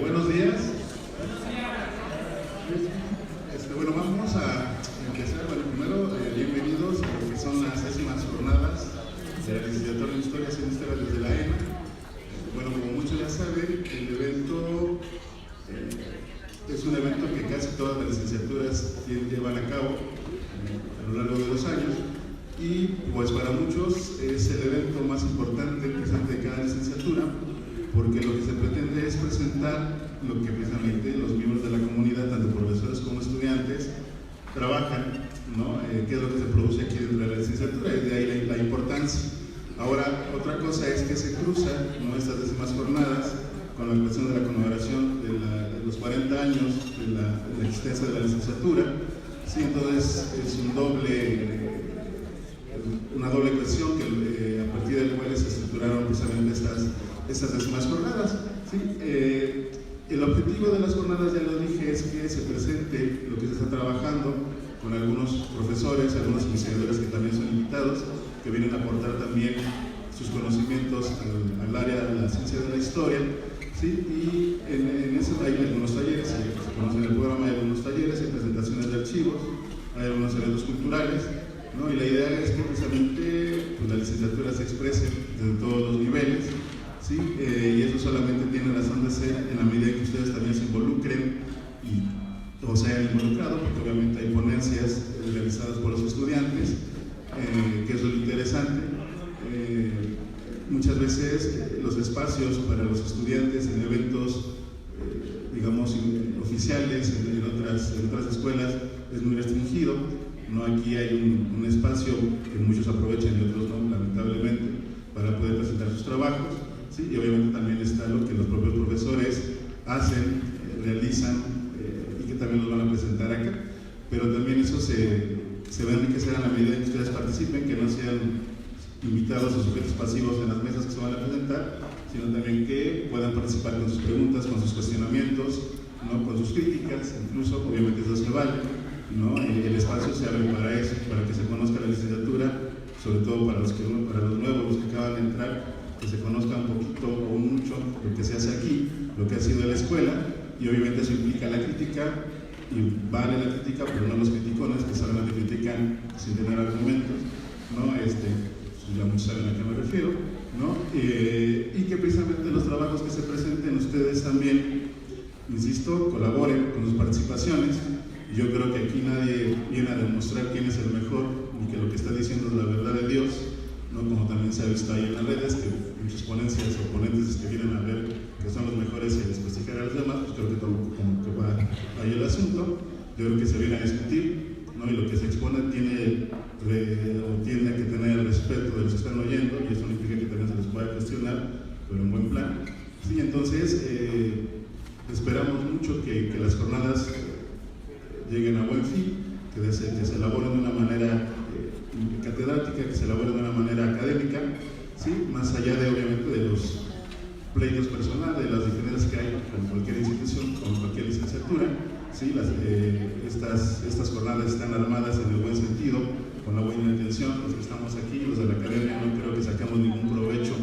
Buenos días. Bueno, vamos a empezar. Bueno, primero, bienvenidos a lo que son las 10º jornadas de la licenciatura en Historia y Historia desde la ENA. Bueno, como muchos ya saben, el evento es un evento que casi todas las licenciaturas llevan a cabo a lo largo de 2 años, y pues para muchos es el evento más importante precisamente de cada licenciatura, porque lo que se pretende es presentar lo que precisamente los miembros de la comunidad, tanto profesores como estudiantes, trabajan, ¿no? Qué es lo que se produce aquí dentro de la licenciatura, y de ahí la importancia. Ahora, otra cosa es que se cruzan, ¿no?, estas 10º jornadas con la cuestión de la conmemoración de los 40 años de la existencia de la licenciatura. Sí, entonces es una doble cuestión que a partir del cual se estructuraron precisamente estas 10º jornadas. ¿Sí? El objetivo de las jornadas, ya lo dije, es que se presente lo que se está trabajando con algunos profesores, algunos investigadores que también son invitados, que vienen a aportar también sus conocimientos al área de la ciencia de la historia. ¿Sí? Y en eso hay algunos talleres, se conocen el programa, hay algunos talleres, hay presentaciones de archivos, hay algunos eventos culturales, ¿no? Y la idea es que precisamente pues, la licenciatura se exprese desde todos los niveles. ¿Sí? Y eso solamente tiene razón de ser en la medida en que ustedes también se involucren o se hayan involucrado, porque obviamente hay ponencias realizadas por los estudiantes, que es lo interesante. Muchas veces los espacios para los estudiantes en eventos, digamos, oficiales en otras escuelas es muy restringido, ¿no? Aquí hay un espacio que muchos aprovechan y otros no, lamentablemente, para poder presentar sus trabajos. ¿Sí? Y obviamente también está lo que los propios profesores hacen, realizan, y que también los van a presentar acá. Pero también eso se va a enriquecer a la medida en que ustedes participen, que no sean invitados o sujetos pasivos en las mesas que se van a presentar, sino también que puedan participar con sus preguntas, con sus cuestionamientos, ¿no?, con sus críticas, incluso, obviamente eso se vale, ¿no? El espacio se abre para eso, para que se conozca la licenciatura, sobre todo para los nuevos, los que acaban de entrar, que se conozca un poquito o mucho lo que se hace aquí, lo que ha sido la escuela, y obviamente eso implica la crítica, y vale la crítica, pero no los criticones que solamente critican sin tener argumentos, ¿no? Ya muchos saben a qué me refiero, ¿no? Y que precisamente los trabajos que se presenten ustedes también, insisto, colaboren con sus participaciones. Y yo creo que aquí nadie viene a demostrar quién es el mejor, ni que lo que está diciendo es la verdad de Dios, ¿no? Como también se ha visto ahí en las redes, que muchas ponencias o ponentes que vienen a ver que son los mejores y a desprestigiar a los demás, pues creo que tampoco como que va ahí el asunto. Yo creo que se viene a discutir, ¿no? Y lo que se expone tiende a que tener el respeto de los que están oyendo, y eso no implica que también se les pueda cuestionar, pero en buen plan. Sí, entonces esperamos mucho que las jornadas lleguen a buen fin, que se elaboren de una manera catedrática, que se elaboren de una manera académica, ¿sí? Más allá de obviamente de los pleitos personales, de las diferencias que hay con cualquier institución, con cualquier licenciatura. ¿Sí? Estas jornadas están armadas en el buen sentido, con la buena intención. Los que estamos aquí, los de la academia, no creo que saquemos ningún provecho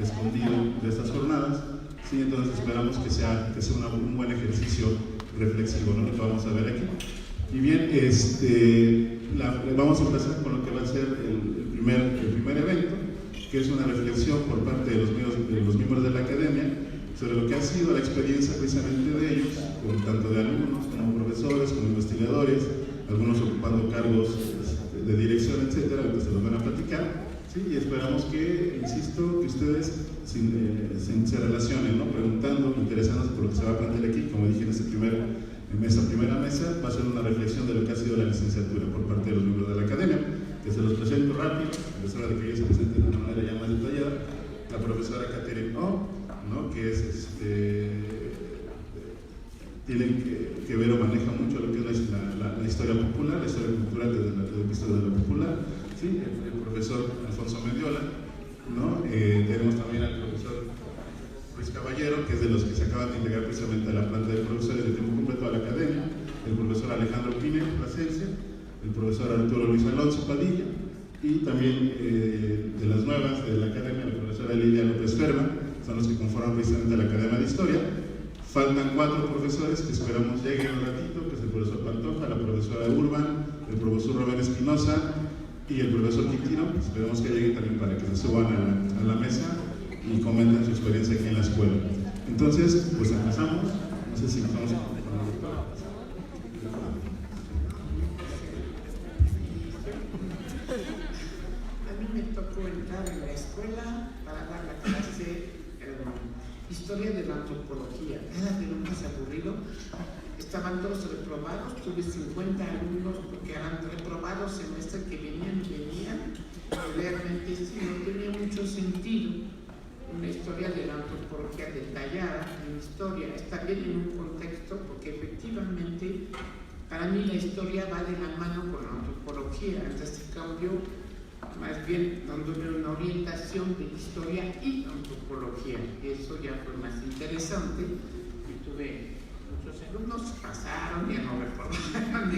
escondido de estas jornadas. ¿Sí? Entonces esperamos que sea un buen ejercicio reflexivo, ¿no?, lo que vamos a ver aquí. Y bien, vamos a empezar con lo que va a ser el primer evento, que es una reflexión por parte de los miembros de la academia sobre lo que ha sido la experiencia precisamente de ellos, tanto de alumnos como profesores, como investigadores, algunos ocupando cargos de dirección, etcétera, que se los van a platicar. ¿Sí? Y esperamos que, insisto, que ustedes se relacionen, ¿no?, preguntando, interesándose por lo que se va a plantear aquí. Como dije en esta primera mesa, va a ser una reflexión de lo que ha sido de la licenciatura por parte de los miembros de la academia, que se los presento rápido, a pesar de que ellos se presenten de una manera ya más detallada. La profesora Catherine O, ¿no? Que es tiene que ver o maneja mucho lo que es la historia popular, la historia cultural desde la historia de la popular, ¿sí? El profesor Alfonso Mendiola, ¿no? Tenemos también al profesor Luis Caballero, que es de los que se acaban de integrar precisamente a la planta de profesores de tiempo completo a la academia, el profesor Alejandro Pinel, Plasencia, el profesor Arturo Luis Alonso Padilla, y también de las nuevas de la academia, la profesora Lidia López Ferma, son los que conforman precisamente la Academia de Historia. Faltan 4 profesores que esperamos lleguen un ratito, que es el profesor Pantoja, la profesora Urban, el profesor Robert Espinosa y el profesor Quintino. Esperemos que lleguen también para que se suban a la mesa y comenten su experiencia aquí en la escuela. Entonces, pues empezamos. No sé si empezamos con la doctora. A mí me tocó entrar en la escuela para dar la clase Historia de la Antropología. Era de lo más aburrido. Estaban todos reprobados, tuve 50 alumnos porque eran reprobados semestre que venían. Realmente sí, no tenía mucho sentido una historia de la antropología detallada, en historia, está bien en un contexto, porque efectivamente para mí la historia va de la mano con la antropología. Entonces se cambió más bien dándole una orientación de historia y antropología. Eso ya fue más interesante y tuve muchos alumnos, pasaron, ya no recordaron,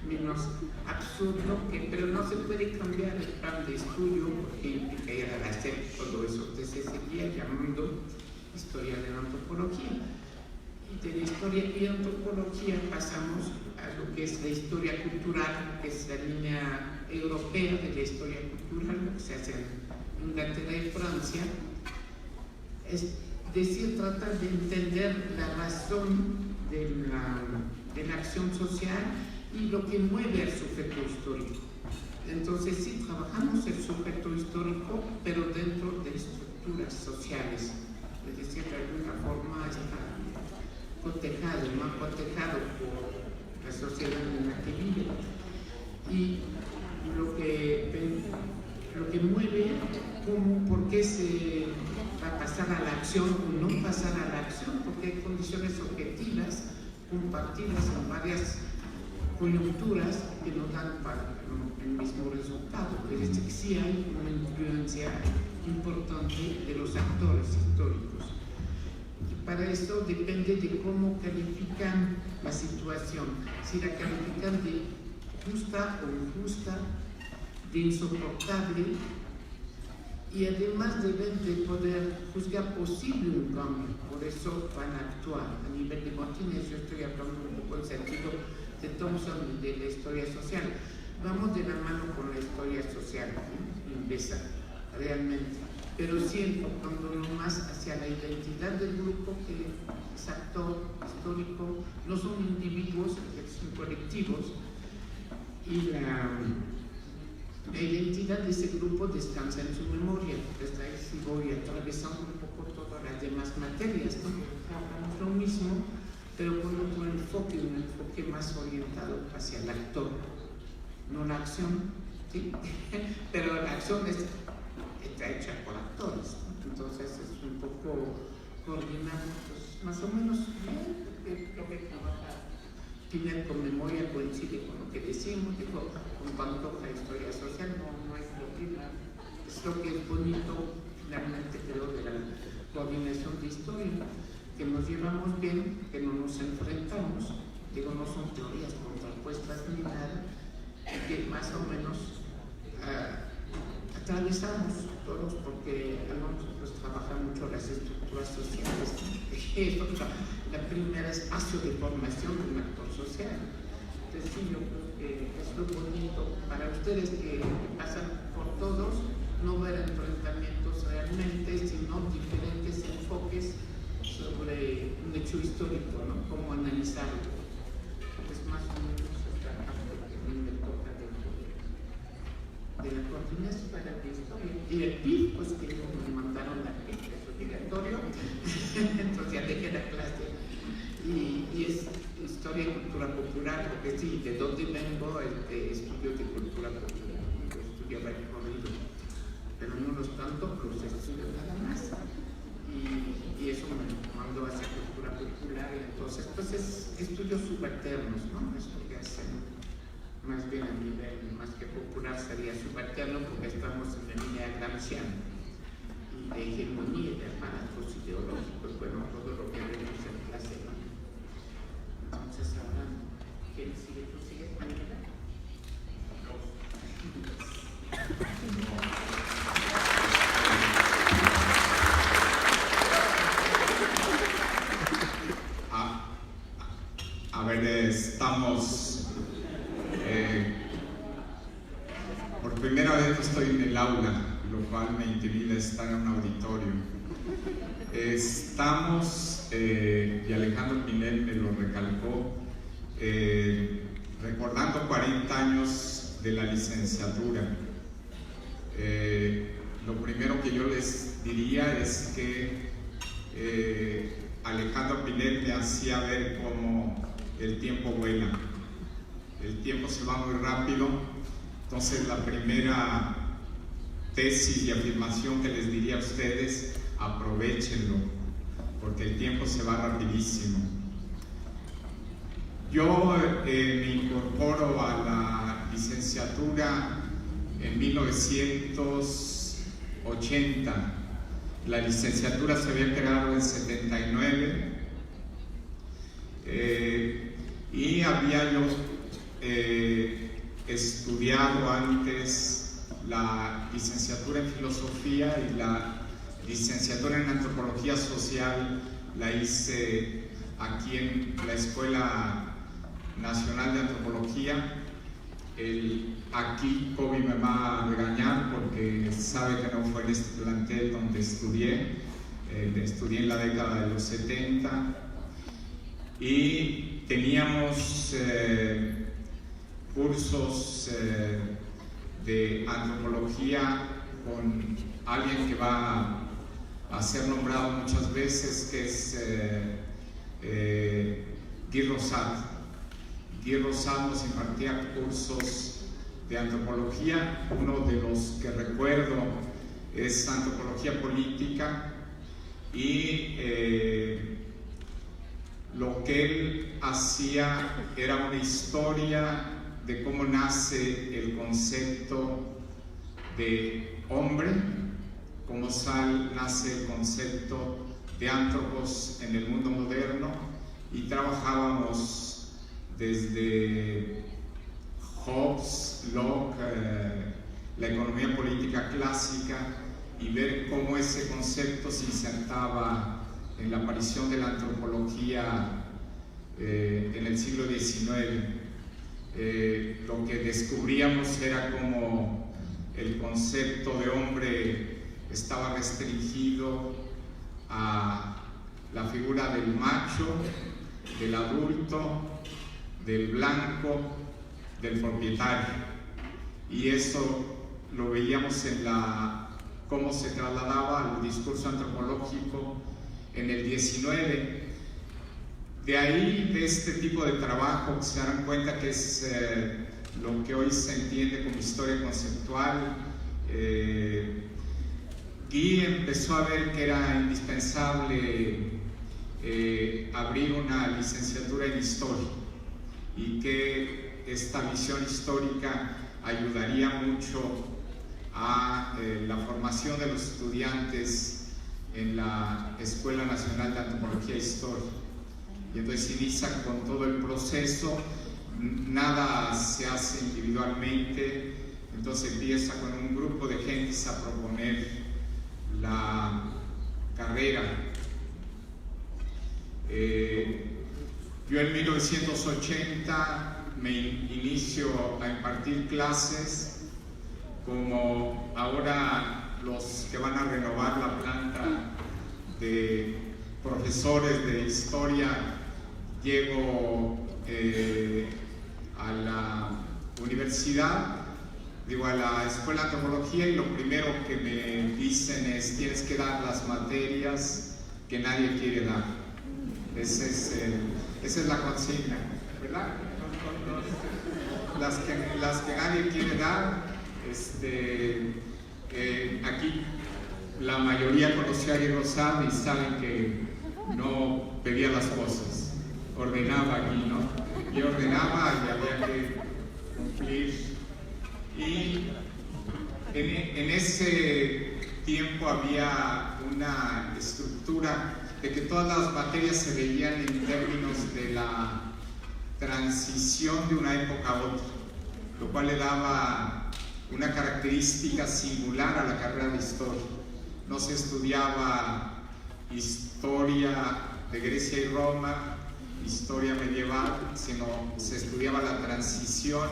menos absurdo, pero no se puede cambiar el plan de estudio porque implica ir a hacer todo eso. Entonces se seguía llamando historia de la antropología. Y de la historia y antropología pasamos a lo que es la historia cultural, que es la línea europea de la historia cultural, lo que se hace en Inglaterra y Francia. Es decir, trata de entender la razón de la acción social y lo que mueve al sujeto histórico. Entonces sí, trabajamos el sujeto histórico, pero dentro de estructuras sociales. Es decir, de alguna forma está cotejado, no cotejado por la sociedad en la que vive. Y lo que mueve, por qué se va a pasar a la acción o no pasar a la acción, porque hay condiciones objetivas compartidas en varias coyunturas que nos dan para el mismo resultado. Es decir, que sí hay una influencia importante de los actores históricos. Y para eso depende de cómo califican la situación, si la califican de justa o injusta, de insoportable, y además deben de poder juzgar posible un cambio. Por eso van a actuar a nivel de Martínez. Yo estoy hablando un poco en sentido de Thompson y de la historia social. Vamos de la mano con la historia social, inversa, realmente, pero sí enfocándonos más hacia la identidad del grupo, que es actor histórico, no son individuos, son colectivos, y la identidad de ese grupo descansa en su memoria. Desde ahí sí voy atravesando un poco todas las demás materias, ¿no? Trabajamos lo mismo, pero con otro enfoque, un enfoque más orientado hacia el actor, no la acción, ¿sí? Pero la acción está hecha por actores, ¿no? Entonces es un poco coordinado, pues, más o menos bien, porque lo que trabaja Pinel con memoria coincide con lo que decimos, digo, con Pantoja, historia social, no hay problema. Es lo que es bonito, finalmente, creo, de la coordinación de historia, que nos llevamos bien, que no nos enfrentamos, digo, no son teorías contrapuestas ni nada, que más o menos atravesamos todos, porque Alonso pues trabaja mucho las estructuras sociales, la primera espacio de formación de un actor social. Entonces sí, yo creo que es lo bonito para ustedes que pasan por todos, no ver enfrentamientos realmente, sino diferentes enfoques sobre un hecho histórico, ¿no? Cómo analizarlo. Es más o menos esta parte que a mí me toca de la coordinación para la historia. Y el PIB, pues que me mandaron la PIB, es obligatorio, entonces ya dejé la clase. Y es historia y cultura popular, porque sí, de dónde vengo, estudio de cultura popular, yo estudiaba recorrido, pero no los tanto, los estudio nada más. Y eso me mandó hacia cultura popular, y entonces pues es estudios subalternos, ¿no? Esto que hacen más bien a nivel más que popular sería subalterno, porque estamos en la línea gramsciana y de hegemonía de aparatos ideológicos, bueno, todo lo que vemos en clase, ¿no? Entonces ahora, ¿quién sigue? ¿Tú sigues, Manuela? A ver, estamos por primera vez estoy en el aula, lo cual me intimida estar en un auditorio. Estamos, y Alejandro Pinel me lo recalcó, recordando 40 años de la licenciatura. Lo primero que yo les diría es que Alejandro Pinel me hacía ver cómo el tiempo vuela, el tiempo se va muy rápido. Entonces la primera tesis y afirmación que les diría a ustedes: aprovéchenlo, porque el tiempo se va rapidísimo. Yo me incorporo a la licenciatura en 1980. La licenciatura se había creado en 79 y había yo estudiado antes la licenciatura en filosofía y la licenciatura en antropología social. La hice aquí en la Escuela Nacional de Antropología. Aquí Kobe me va a regañar porque sabe que no fue en este plantel donde estudié. Estudié en la década de los 70 y teníamos cursos de antropología con alguien que va a ser nombrado muchas veces, que es Guy Rosat. Guy Rosat nos impartía cursos de antropología. Uno de los que recuerdo es antropología política, y lo que él hacía era una historia de cómo nace el concepto de hombre, cómo nace el concepto de antropos en el mundo moderno, y trabajábamos desde Hobbes, Locke, la economía política clásica, y ver cómo ese concepto se insertaba en la aparición de la antropología en el siglo XIX. Lo que descubríamos era cómo el concepto de hombre estaba restringido a la figura del macho, del adulto, del blanco, del propietario, y eso lo veíamos en cómo se trasladaba al discurso antropológico en el XIX. De ahí, de este tipo de trabajo, se dan cuenta que es lo que hoy se entiende como historia conceptual. Guy empezó a ver que era indispensable abrir una licenciatura en historia, y que esta visión histórica ayudaría mucho a la formación de los estudiantes en la Escuela Nacional de Antropología e Historia. Y entonces inicia con todo el proceso, nada se hace individualmente, entonces empieza con un grupo de gentes a proponer la carrera. Yo en 1980 me inicio a impartir clases, como ahora los que van a renovar la planta de profesores de historia. Llego a la universidad, a la Escuela de Antropología, y lo primero que me dicen es: tienes que dar las materias que nadie quiere dar. Ese es Esa es la consigna, ¿verdad? Las que nadie quiere dar. Aquí la mayoría conoció a Diego Rosado y saben que no pedía las cosas, ordenaba aquí, ¿no? Y ordenaba y había que cumplir. Y en ese tiempo había una estructura de que todas las materias se veían en términos de la transición de una época a otra, lo cual le daba una característica singular a la carrera de historia. No se estudiaba historia de Grecia y Roma, historia medieval, sino se estudiaba la transición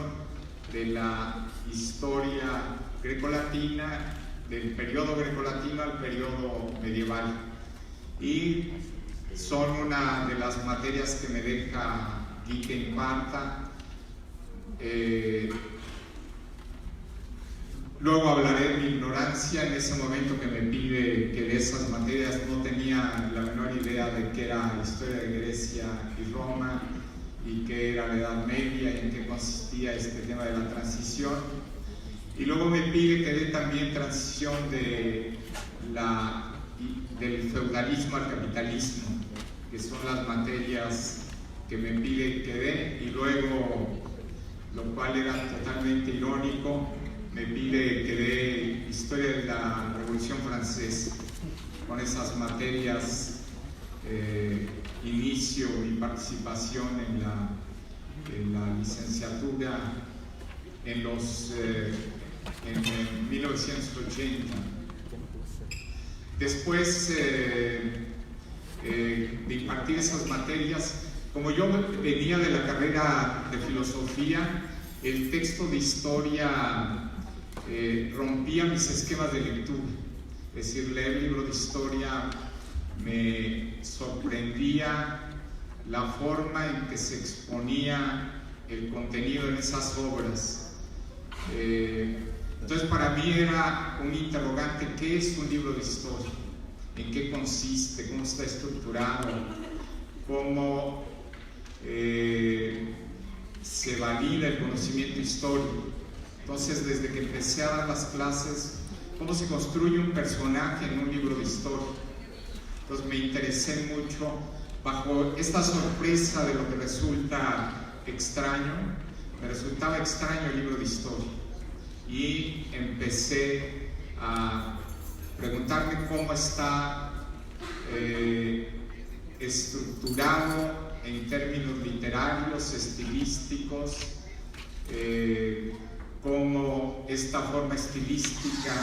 de la historia grecolatina, del periodo grecolatino al periodo medieval. Y son una de las materias que me deja Guy en cuarta. Luego hablaré de mi ignorancia en ese momento que me pide que de esas materias no tenía la menor idea de qué era la historia de Grecia y Roma y qué era la Edad Media y en qué consistía este tema de la transición. Y luego me pide que dé también transición del feudalismo al capitalismo, que son las materias que me pide que dé, y luego, lo cual era totalmente irónico, me pide que dé historia de la Revolución Francesa, con esas materias, inicio mi participación en la licenciatura en 1980. Después de impartir esas materias, como yo venía de la carrera de filosofía, el texto de historia rompía mis esquemas de lectura. Es decir, leer libros de historia me sorprendía la forma en que se exponía el contenido en esas obras. Entonces, para mí era un interrogante: ¿qué es un libro de historia? ¿En qué consiste? ¿Cómo está estructurado? ¿Cómo se valida el conocimiento histórico? Entonces, desde que empecé a dar las clases, ¿cómo se construye un personaje en un libro de historia? Entonces me interesé mucho bajo esta sorpresa de lo que resulta extraño. Me resultaba extraño el libro de historia y empecé a preguntarme cómo está estructurado en términos literarios, estilísticos, cómo esta forma estilística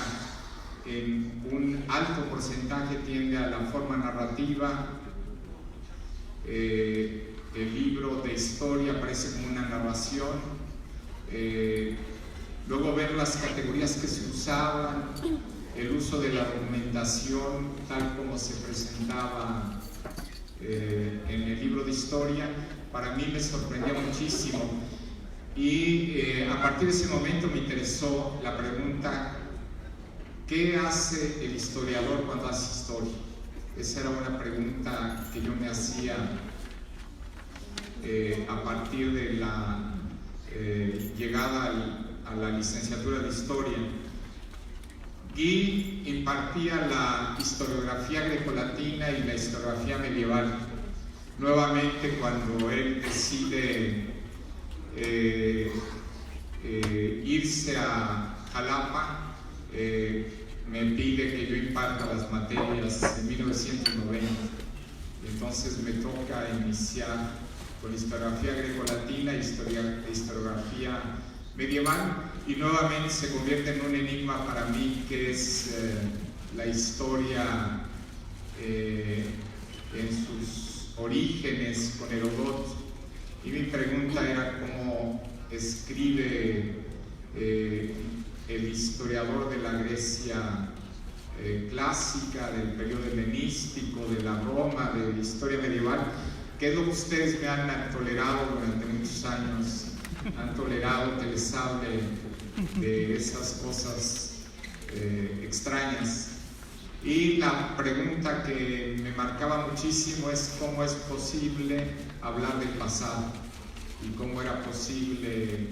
en un alto porcentaje tiende a la forma narrativa. El libro de historia aparece como una narración. Luego ver las categorías que se usaban, el uso de la argumentación tal como se presentaba en el libro de historia, para mí me sorprendió muchísimo. Y a partir de ese momento me interesó la pregunta: ¿qué hace el historiador cuando hace historia? Esa era una pregunta que yo me hacía a partir de la llegada a la licenciatura de historia. Guy impartía la historiografía grecolatina y la historiografía medieval. Nuevamente, cuando él decide irse a Jalapa, me pide que yo imparta las materias en 1990. Entonces me toca iniciar con historiografía grecolatina e historiografía medieval, y nuevamente se convierte en un enigma para mí que es la historia en sus orígenes con Heródoto. Y mi pregunta era cómo escribe el historiador de la Grecia clásica, del periodo helenístico, de la Roma, de la historia medieval, que es lo que ustedes me han tolerado durante muchos años, han tolerado que les hable de esas cosas extrañas. Y la pregunta que me marcaba muchísimo es cómo es posible hablar del pasado y cómo era posible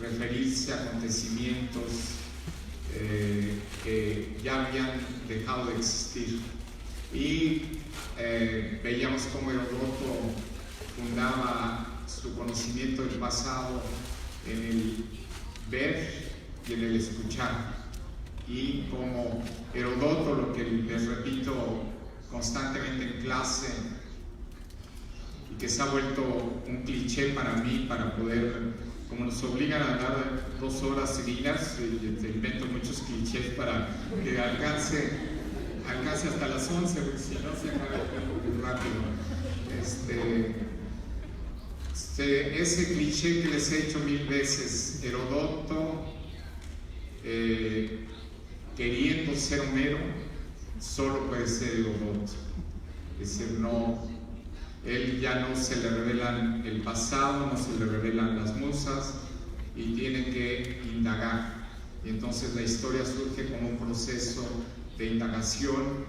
referirse a acontecimientos que ya habían dejado de existir. Y veíamos cómo Heródoto fundaba su conocimiento del pasado en el ver y en el escuchar. Y como Heródoto, lo que les repito constantemente en clase y que se ha vuelto un cliché para mí, para poder, como nos obligan a dar 2 horas seguidas, te invento muchos clichés para que alcance hasta las 11, porque si no se acaba muy rápido. Ese cliché que les he hecho 1000 veces, Heródoto queriendo ser Homero, solo puede ser Heródoto. Es decir, él ya no se le revelan el pasado, no se le revelan las musas y tiene que indagar. Y entonces la historia surge como un proceso de indagación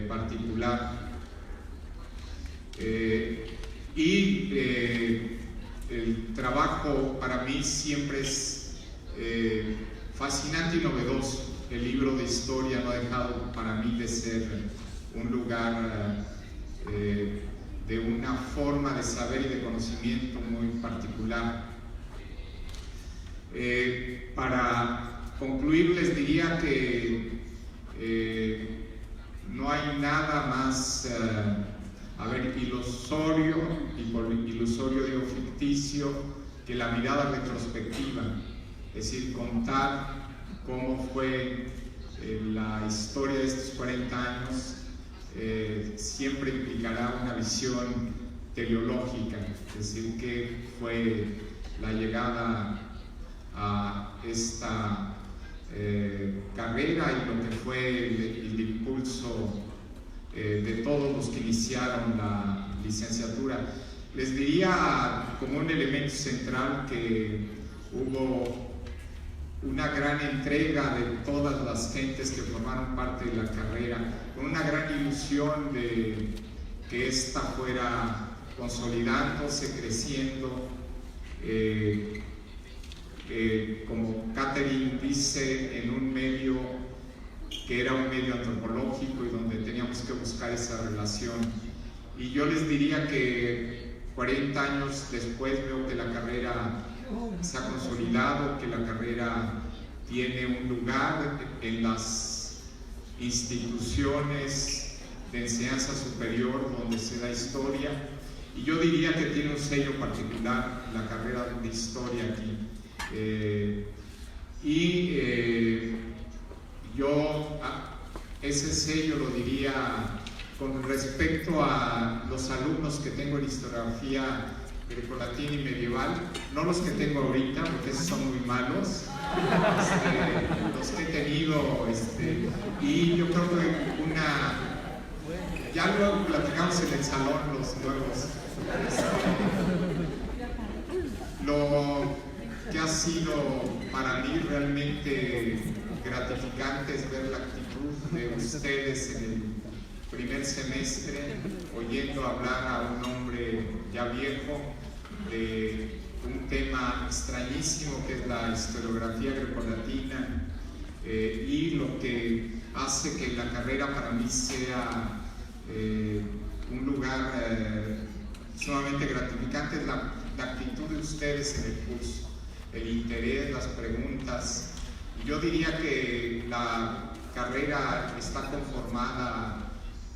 particular. El trabajo para mí siempre es fascinante y novedoso. El libro de historia no ha dejado para mí de ser un lugar de una forma de saber y de conocimiento muy particular. Para concluir, les diría que no hay nada más ilusorio, y por ilusorio digo ficticio, que la mirada retrospectiva, es decir, contar cómo fue la historia de estos 40 años. Siempre implicará una visión teleológica, es decir, qué fue la llegada a esta carrera y lo que fue el impulso de todos los que iniciaron la licenciatura. Les diría como un elemento central que hubo una gran entrega de todas las gentes que formaron parte de la carrera, con una gran ilusión de que ésta fuera consolidándose, creciendo. Como Catherine dice, en un medio que era un medio antropológico y donde teníamos que buscar esa relación. Y yo les diría que 40 años después veo que la carrera se ha consolidado, que la carrera tiene un lugar en las instituciones de enseñanza superior donde se da historia, y yo diría que tiene un sello particular la carrera de historia aquí. Yo ese sello lo diría con respecto a los alumnos que tengo en historiografía grecolatina y medieval, no los que tengo ahorita, porque esos son muy malos, los que he tenido, y yo creo que ya luego platicamos en el salón los nuevos. Lo que ha sido para mí realmente gratificante es ver la actitud de ustedes en el primer semestre, oyendo hablar a un hombre ya viejo de un tema extrañísimo que es la historiografía grecolatina, y lo que hace que la carrera para mí sea un lugar sumamente gratificante es la actitud de ustedes en el curso, el interés, las preguntas. Yo diría que la carrera está conformada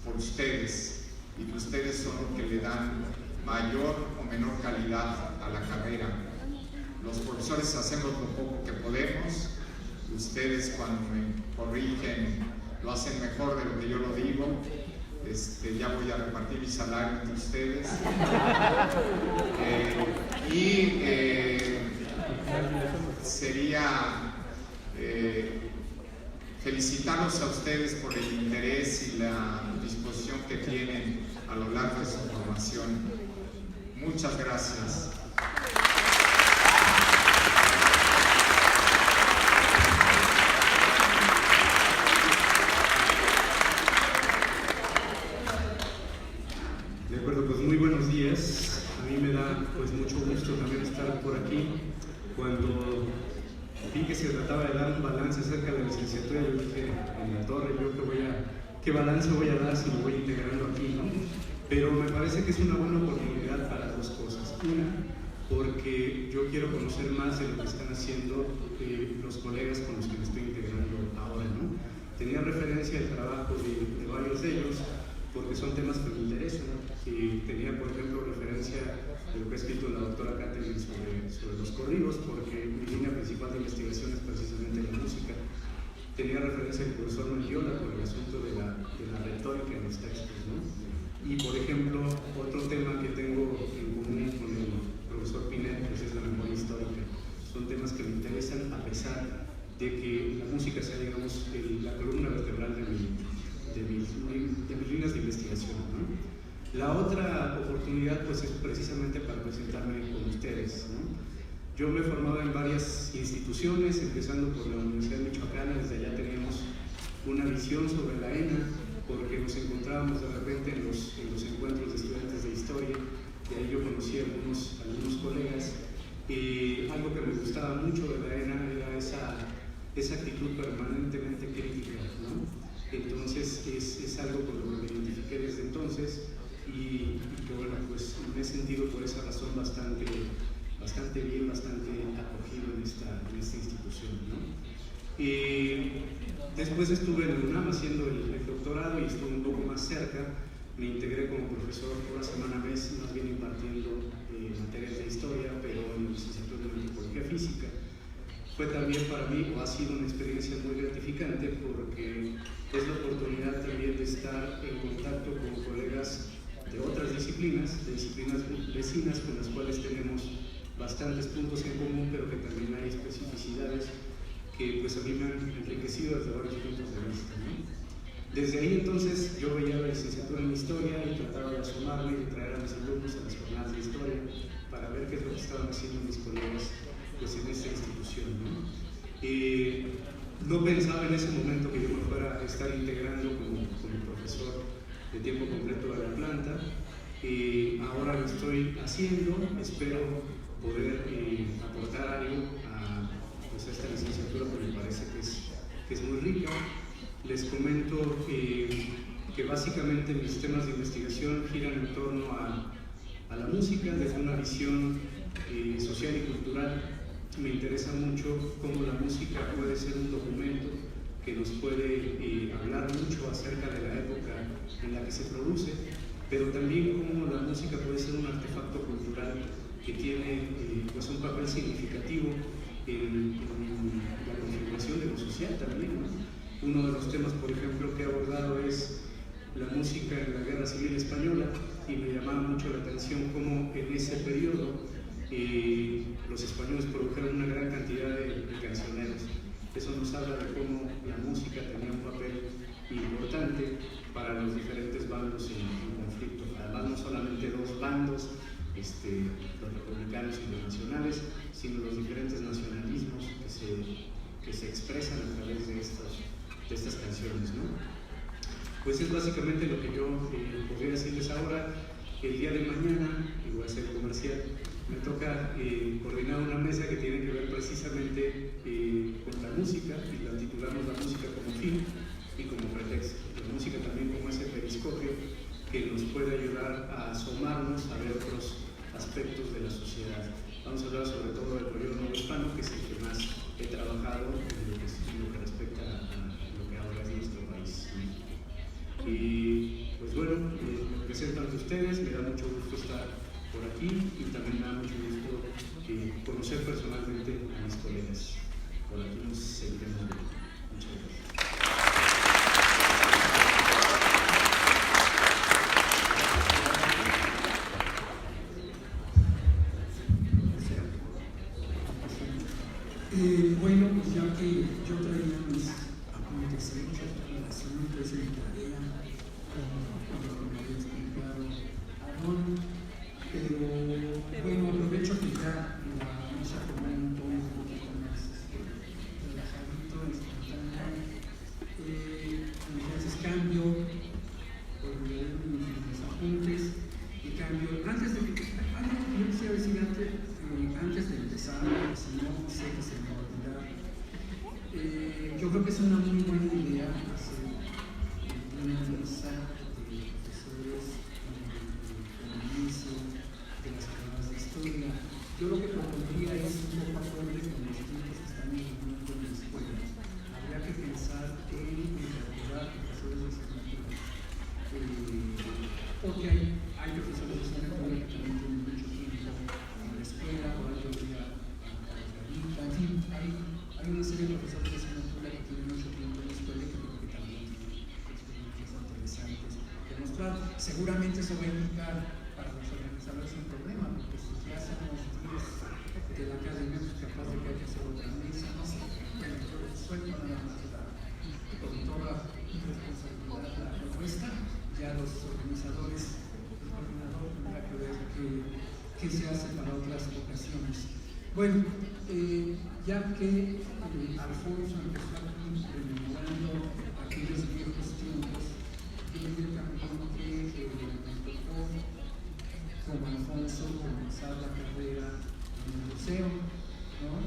por ustedes, y que ustedes son los que le dan mayor o menor calidad a la carrera. Los profesores hacemos lo poco que podemos, ustedes cuando me corrigen lo hacen mejor de lo que yo lo digo. Ya voy a repartir mi salario entre ustedes. Sería felicitarlos a ustedes por el interés y la disposición que tienen a lo largo de su formación. Muchas gracias. Cuando vi que se trataba de dar un balance acerca de la licenciatura, yo dije, en la torre, yo ¿qué balance voy a dar si me voy integrando aquí, ¿no? Pero me parece que es una buena oportunidad para dos cosas. Una, porque yo quiero conocer más de lo que están haciendo los colegas con los que me estoy integrando ahora, ¿no? Tenía referencia al trabajo de varios de ellos, porque son temas que me interesan. Tenía, por ejemplo, referencia a lo que ha escrito la doctora Catherine sobre los corridos, porque mi línea principal de investigación es precisamente la música. Tenía referencia al profesor Mendiola por el asunto de la retórica en los textos, ¿no? Y, por ejemplo, otro tema que tengo en común con el profesor Pinet, pues es la memoria histórica. Son temas que me interesan a pesar de que la música sea, digamos, la columna vertebral de mis líneas de investigación, ¿no? La otra oportunidad, pues, es precisamente para presentarme con ustedes, ¿no? Yo me he formado en varias instituciones, empezando por la Universidad Michoacana. Desde allá teníamos una visión sobre la ENA, porque nos encontrábamos de repente en los encuentros de estudiantes de historia, y ahí yo conocí a algunos colegas. Algo que me gustaba mucho de la ENA era esa actitud permanentemente crítica, ¿no? Entonces es algo con lo que me identifiqué desde entonces, y que bueno, pues me he sentido por esa razón bastante bien, bastante acogido en esta institución, ¿no? Después estuve en el UNAM haciendo el doctorado y estuve un poco más cerca. Me integré como profesor por semana mes, más bien impartiendo materias de historia, pero en la licenciatura en antropología física. Fue también para mí, o ha sido una experiencia muy gratificante, porque es la oportunidad también de estar en contacto con colegas de otras disciplinas, de disciplinas vecinas con las cuales tenemos bastantes puntos en común, pero que también hay especificidades que pues a mí me han enriquecido desde varios puntos de vista, ¿no? Desde ahí entonces yo veía la licenciatura en historia y trataba de asomarme y de traer a mis alumnos a las jornadas de historia para ver qué es lo que estaban haciendo mis colegas pues en esta institución, ¿no? No pensaba en ese momento que yo me fuera a estar integrando como profesor de tiempo completo de la planta. Ahora lo estoy haciendo, espero poder aportar algo a esta licenciatura, porque me parece que es muy rica. Les comento que básicamente mis temas de investigación giran en torno a la música desde una visión social y cultural. Me interesa mucho cómo la música puede ser un documento que nos puede hablar mucho acerca de la época en la que se produce, pero también cómo la música puede ser un artefacto cultural que tiene pues un papel significativo en la configuración de lo social también, ¿no? Uno de los temas, por ejemplo, que he abordado es la música en la Guerra Civil Española, y me llamaba mucho la atención cómo en ese periodo los españoles produjeron una gran cantidad de cancioneros. Eso nos habla de cómo la música tenía un papel importante para los diferentes bandos en conflicto. Además, no solamente dos bandos, los republicanos y los nacionales, sino los diferentes nacionalismos que se expresan a través de estas canciones, ¿no? Pues es básicamente lo que yo podría decirles ahora. El día de mañana, y voy a hacer comercial, me toca coordinar una mesa que tiene que ver precisamente con la música, y la titulamos La música como fin y como pretexto. La música también como ese periscopio que nos puede ayudar a asomarnos a ver otros aspectos de la sociedad. Vamos a hablar sobre todo del periodo novohispano, que es el que más he trabajado en lo que respecta a lo que ahora es nuestro país. Y pues bueno, me presento ante ustedes, me da mucho gusto estar por aquí, y también me da mucho gusto conocer personalmente a mis colegas. Por aquí nos seguiremos viendo. Muchas gracias. Bueno, pues ya que yo traía mis apuntes hechos en relación a mi tarea, como me había explicado Aaron, pero bueno, aprovecho que ya vamos a tomar un tono un poquito más relajadito, espontáneo. Entonces cambio por leer mis apuntes y cambio. Antes de yo quisiera decir antes de empezar, si no que se me olvidara. Yo creo que es una muy buena idea hacer una lista de profesores de inicio de las carreras de historia. Yo lo que propondría es un poco acorde con los tiempos que están viviendo en la escuela. Habría que pensar en incorporar profesores de asignatura. Porque hay profesores de asignatura que también tienen mucho tiempo en la escuela, o hay teoría académica, en fin, hay una serie de profesores de asignatura que tienen mucho tiempo en la escuela y que creo que también tienen experiencias interesantes que mostrar. Seguramente eso va a implicar para los organizadores un problema, porque si ya hacemos 10 de la academia, pues capaz de que hay que hacer otra mesa, no sé. Bueno, yo suelto nada más con toda responsabilidad la propuesta. Ya los organizadores, el coordinador tendrá que ver qué se hace para otras ocasiones. Bueno, ya que Alfonso empezó aquí rememorando aquellos viejos tiempos, yo también que me tocó como Alfonso comenzar la carrera en el museo, ¿no?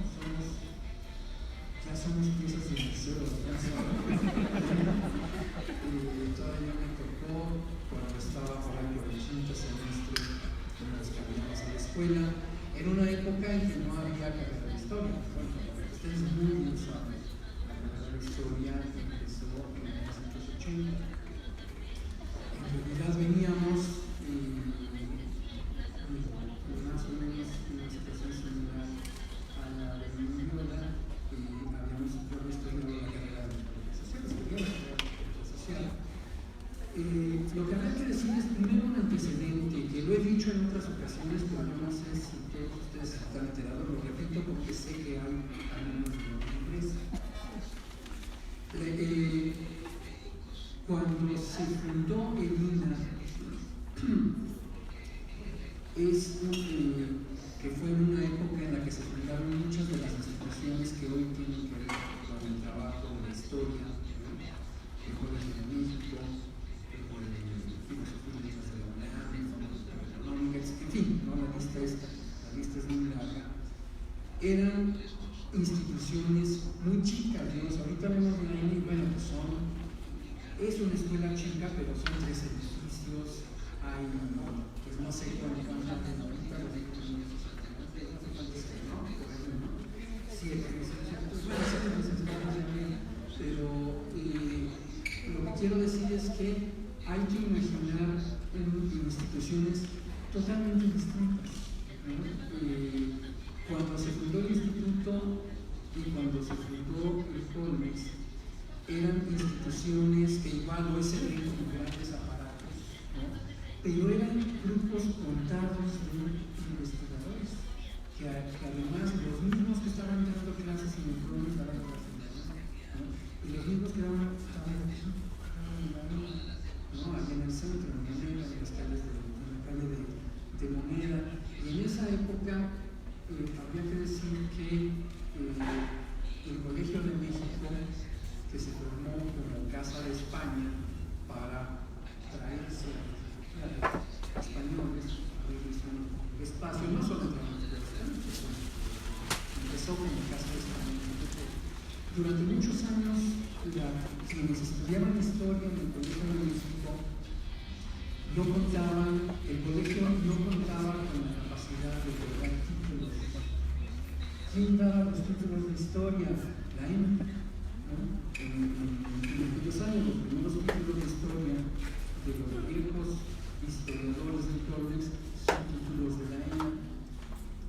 Ya somos piezas de museo, todavía me tocó cuando estaba por ahí por el quinto semestre en los que habíamos a la escuela, en una época en que no había carrera de historia. Bueno, ustedes muy bien saben, la carrera de historia empezó en 1980. En realidad veníamos más o menos en una situación similar a la de mi Viola. Yo había estudiado la carrera de social. Lo que habrá que decir es primero un antecedente, que lo he dicho en otras ocasiones, pero yo no sé si todos ustedes están enterados, lo repito porque sé que hay algunos que no me interesa. Cuando se fundó el INA, que fue en una época en la que se fundaron muchas de las instituciones que hoy tienen que ver con el trabajo de la historia, el Colegio de México, Filosofía de la UNAM, Económicas, en fin, ¿no? La lista es muy larga. Eran instituciones muy chicas, digamos, ahorita vemos la INA y bueno, pues es una escuela chica, pero son 3 edificios, hay, pues no sé cuántas ahorita los digo, pero lo que quiero decir es que hay que imaginar instituciones totalmente distintas, ¿no? Cuando se fundó el instituto y cuando se fundó el Colmex, eran instituciones que igual hoy se ven como grandes aparatos, ¿no? Pero eran grupos contados de investigadores, que además los mismos que estaban dando clases en el Colmex daban clases, ¿no? Y los mismos que estaban aquí, ¿no? Allá en el centro, en Moneda, en las calles en la calle de Moneda. Y en esa época habría que decir que el Colegio de México, que se formó como Casa de España para traerse a españoles, abrirles un espacio, no solo en la universidad, empezó como Casa de España. Durante muchos años, quienes estudiaban historia en el Colegio de México el colegio no contaba con la capacidad de otorgar títulos. ¿Quién daba los títulos de historia? La ENA, ¿no? En aquellos años, los primeros títulos de historia de los viejos historiadores del Colmex son títulos de la ENA.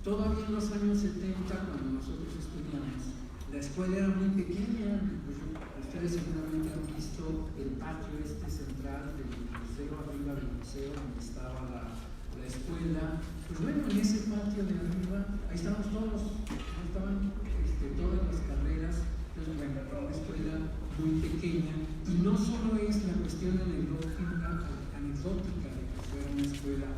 Todavía en los años 70, cuando nosotros estudiamos, la escuela era muy pequeña. Ustedes seguramente han visto el patio central del museo, arriba del museo, donde estaba la escuela. Pues bueno, en ese patio de arriba, ahí estábamos todos, ahí estaban todas las carreras. Entonces, bueno, era una escuela muy pequeña, y no solo es la cuestión anecdótica de que fuera una escuela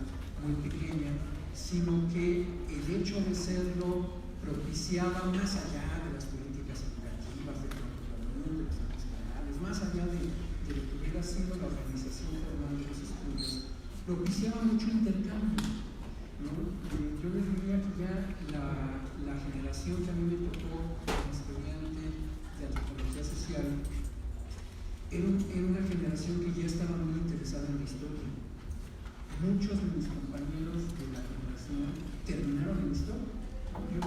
muy pequeña, sino que el hecho de serlo propiciaba más allá de las políticas educativas, de los canales, más allá de lo que hubiera sido la organización formal de los estudios, propiciaba mucho intercambio, ¿no? Yo les diría que ya la generación que a mí me tocó generación que ya estaba muy interesada en la historia. Muchos de mis compañeros de la generación terminaron en historia. Yo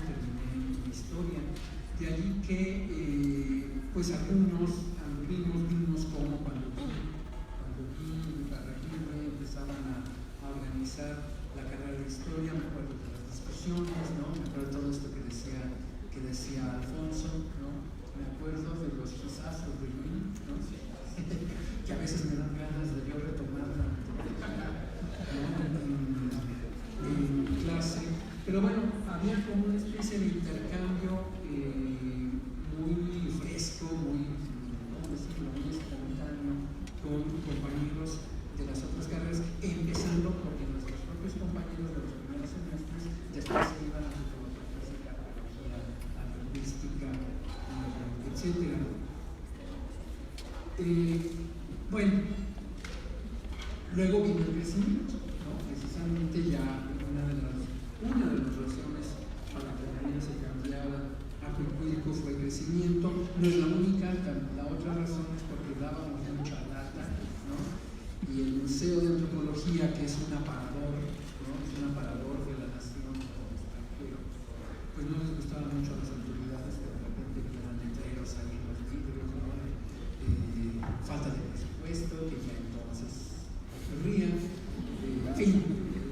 terminé en historia. De allí que, pues algunos vimos como cuando Barraquín empezaban a organizar la carrera de historia, me acuerdo de las discusiones, ¿no? Me acuerdo de todo esto que decía Alfonso, ¿no? Me acuerdo de los quizazos de Luis, ¿no? Que a veces me dan ganas de yo retomarla, ¿no? en clase. Pero bueno, había como una especie de intercambio muy fresco, muy espontáneo con compañeros de las otras carreras, empezando porque nuestros propios compañeros de los primeros semestres después se iban a antropología, a lingüística, etc. Bueno, luego vino el crecimiento, ¿no? Precisamente ya una de las razones para que la vida se cambiara a Cuicuilco fue el crecimiento. No es la única, la otra razón es porque dábamos mucha lata, ¿no? Y el Museo de Antropología, que es un aparador, ¿no? Es un aparador de la nación como extranjero, pues no les gustaba mucho a las autoridades que de repente vieran letreros ahí en los libros, ¿no? Falta de presupuesto, que ya entonces ocurría, en fin,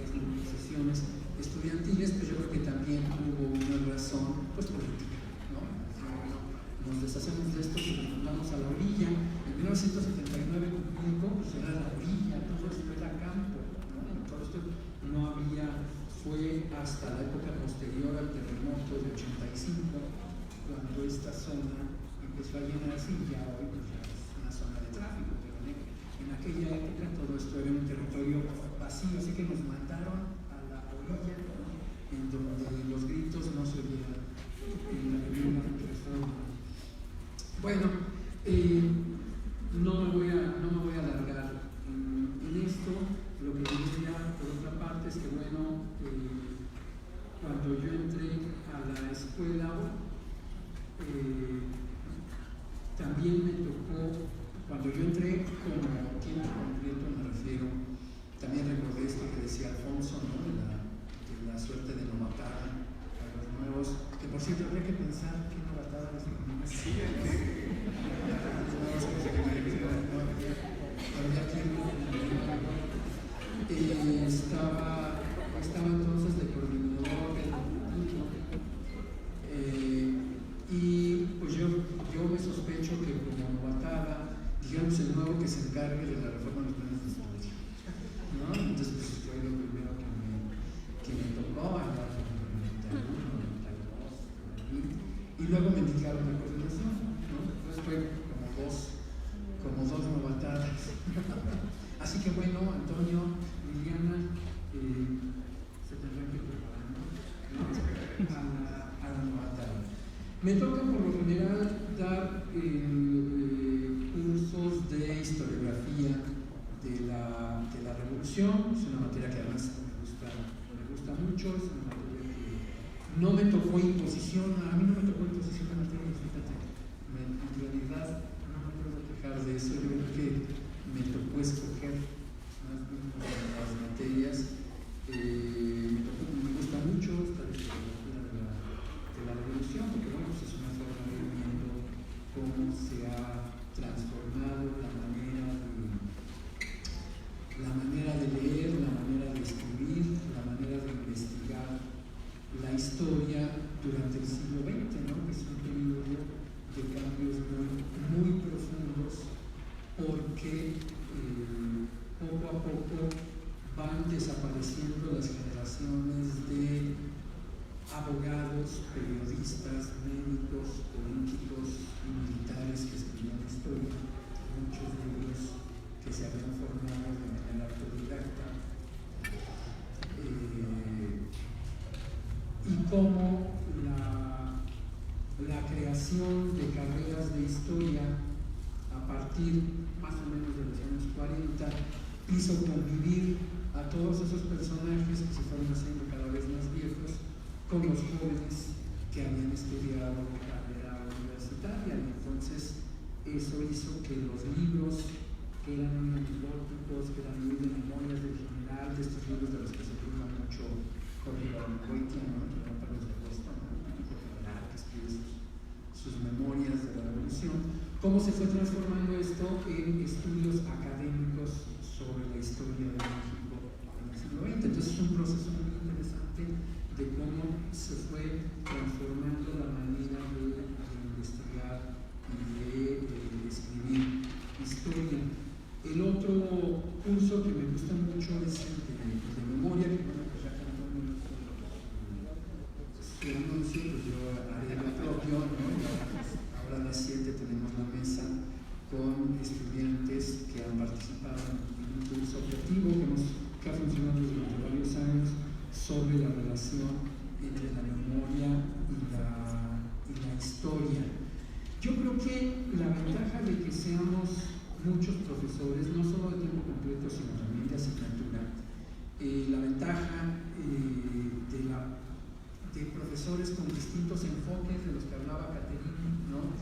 las movilizaciones estudiantiles, pues yo creo que también hubo una razón pues política, ¿no? Nos deshacemos de esto y nos mandamos a la orilla. En 1979 Cuicuilco pues era la orilla, todo esto era campo, ¿no? Todo esto no había, fue hasta la época posterior al terremoto de 85 cuando esta zona empezó a llenarse y ya hoy pues ya es una zona de tráfico, pero en aquella época todo esto era un territorio vacío, así que nos mandaron en donde los gritos no se oyeran en la primera reforma. Bueno, no me voy a alargar en esto. Lo que diría por otra parte es que bueno, cuando yo entré a la escuela, también me tocó, cuando yo entré como tiempo completo, me refiero, también recordé esto que decía Alfonso, ¿no? La suerte de novatada a los nuevos, que por cierto habría que pensar qué novatada es la primera. Sí, estaba entonces de coordinador del instituto, y pues yo me sospecho que como novatada, digamos el nuevo que se encargue de la reforma de los planes de estudio, ¿no? Entonces pues fue lo primero que me tocó allá en el 91, 92, y luego me indicaron la coordinación, ¿no? Entonces fue como dos novatadas. Así que bueno, Antonio, Liliana, se tendrán que preparar, ¿no? A la novatada. Me toca por lo general dar cursos de historiografía de la Revolución. Es una materia que además me gusta mucho, es una materia que no me tocó imposición, a mí no me tocó imposición de materias, fíjate, en realidad no me puedo quejar de eso. Yo creo que me tocó escoger las materias. Me gusta mucho esta literatura de la Revolución, porque bueno, pues es una forma de ir viendo cómo se ha transformado la manera de leer, la manera de escribir, la manera de investigar la historia durante el siglo XX, ¿no? Que es un periodo de cambios muy profundos, porque poco a poco van desapareciendo las generaciones de abogados, periodistas, médicos, políticos y militares que escribían historia, muchos de ellos que se habían formado de manera autodidacta, y cómo la creación de carreras de historia a partir más o menos de los años 40 hizo convivir a todos esos personajes que se fueron haciendo cada vez más viejos con los jóvenes que habían estudiado carrera universitaria. Y entonces eso hizo que los libros que eran muy anecdóticos, que eran muy de memorias del general, de estos libros de los que se burla mucho Jorge Barrancoitia, ¿no? Que no Carlos de Costa, ¿no? El típico general que escribe sus memorias de la revolución. ¿Cómo se fue transformando esto en estudios académicos sobre la historia de México en el siglo XX? Entonces es un proceso muy interesante de cómo se fue transformando la manera de investigar y de escribir historia. El otro curso que me gusta mucho es el de memoria, que bueno, pues ya cantó su anuncio, pues yo haré lo propio, ¿no? Ahora a las 7 tenemos la mesa con estudiantes que han participado en un curso operativo que ha funcionado durante varios años sobre la relación entre la memoria y la historia. Yo creo que la ventaja de que seamos muchos profesores, no solo de tiempo completo, sino también de asignatura, la ventaja de profesores con distintos enfoques de los que hablaba Caterina, ¿no?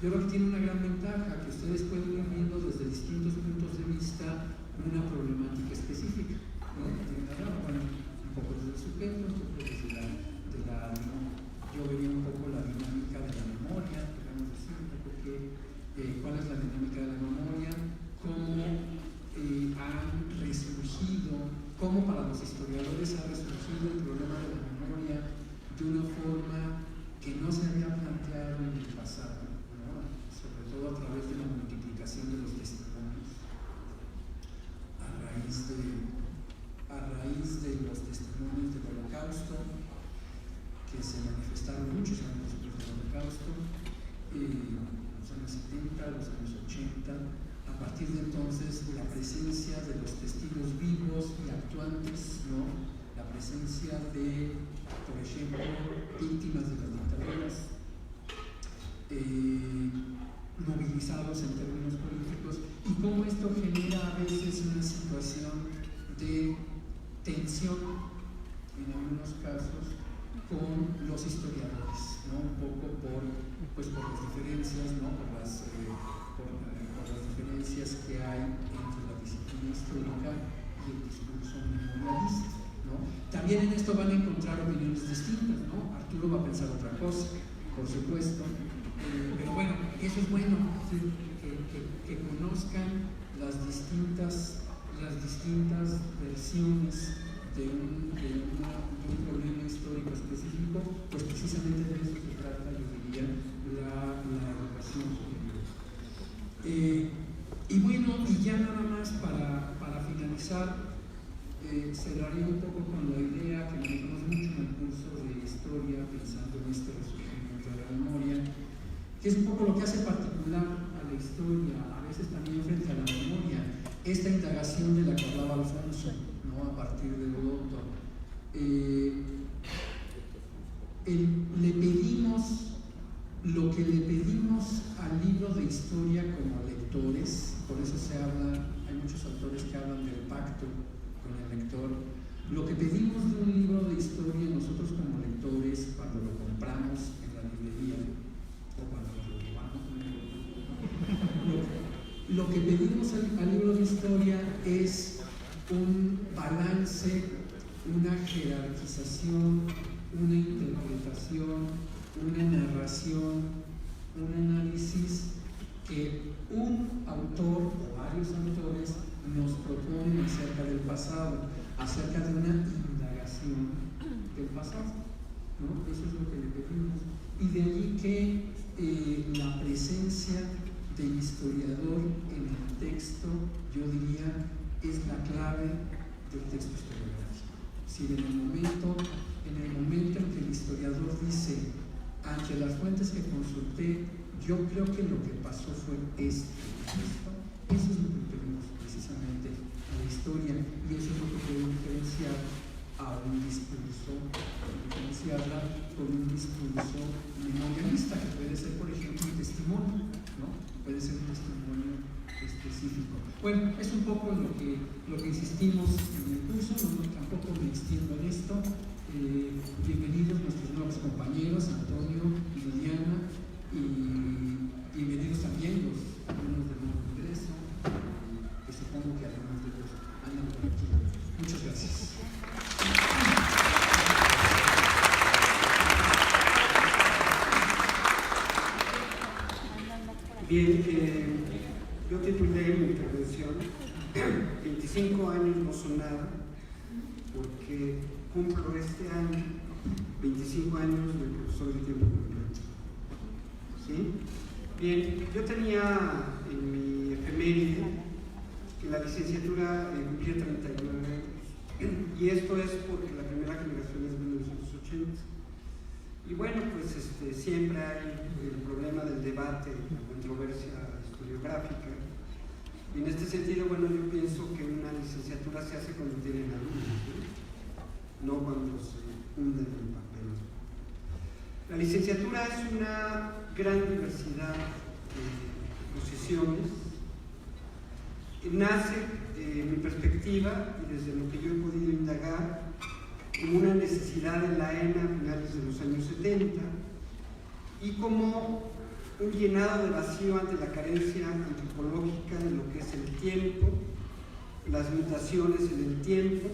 Yo creo que tiene una gran ventaja, que ustedes pueden ir viendo desde distintos puntos de vista una problemática específica, ¿no? Bueno, un poco desde el sujeto, un poco desde yo vería un poco la dinámica de la memoria, podemos decir un poco cuál es la dinámica de la memoria, cómo han resurgido, cómo para los historiadores ha resurgido el problema de la memoria de una forma que no se había planteado en el pasado, ¿no? Sobre todo a través de la multiplicación de los testimonios, a raíz de los testimonios del Holocausto, que se manifestaron muchos años después del Holocausto, los años 70, los años 80. A partir de entonces, la presencia de los testigos vivos y actuantes, ¿no? La presencia de, por ejemplo, víctimas de las dictaduras, movilizados en términos políticos, y cómo esto genera a veces una situación de tensión, en algunos casos, con los historiadores, ¿no? Un poco por las diferencias, ¿no? por las diferencias que hay entre la disciplina histórica y el discurso memorialista, ¿no? También en esto van a encontrar opiniones distintas, ¿no? Arturo va a pensar otra cosa, por supuesto, pero bueno, eso es bueno, que conozcan las distintas versiones de un problema histórico específico, pues precisamente de eso se trata, yo diría, la educación superior. Y bueno, y ya nada más para finalizar, cerraré un poco con la idea que manejamos mucho en el curso de historia, pensando en este resurgimiento de la memoria, que es un poco lo que hace particular a la historia, a veces también frente a la memoria, esta indagación de la que hablaba Alfonso, ¿no? A partir de Godotto. Le pedimos lo que le pedimos al libro de historia como lectores, por eso hay muchos autores que hablan del pacto con el lector. Lo que pedimos de un libro de historia nosotros como lectores, cuando lo compramos en la librería o cuando lo llevamos, lo que pedimos al libro de historia es un balance, una jerarquización, una interpretación, una narración, un análisis que un autor o varios autores nos proponen acerca del pasado, acerca de una indagación del pasado, ¿no? Eso es lo que le pedimos. Y de allí que la presencia del historiador en el texto, yo diría, es la clave del texto historiográfico. Si en el momento en que el historiador dice, ante las fuentes que consulté, yo creo que lo que pasó fue esto, eso es lo que pedimos precisamente a la historia, y eso es lo que puede diferenciar a un discurso, diferenciarla con un discurso memorialista, que puede ser, por ejemplo, un testimonio, ¿no? Puede ser un testimonio específico. Bueno, es un poco lo que insistimos en el curso, tampoco me extiendo en esto. Bienvenidos nuestros nuevos compañeros, Antonio y Liliana, y bienvenidos también los Bien, yo titulé mi intervención 25 años no son nada, porque cumplo este año 25 años de profesor de tiempo completo. ¿Sí? Bien, yo tenía en mi efeméride que la licenciatura cumplía 39 años, y esto es porque la primera generación es de 1980. Y bueno, pues siempre hay el problema del debate, la controversia historiográfica. Y en este sentido, bueno, yo pienso que una licenciatura se hace cuando tienen alumnos, no cuando se hunden en papel. La licenciatura es una gran diversidad de posiciones. Nace, en mi perspectiva, y desde lo que yo he podido indagar, como una necesidad de la ENA a finales de los años 70 y como un llenado de vacío ante la carencia antropológica de lo que es el tiempo, las mutaciones en el tiempo,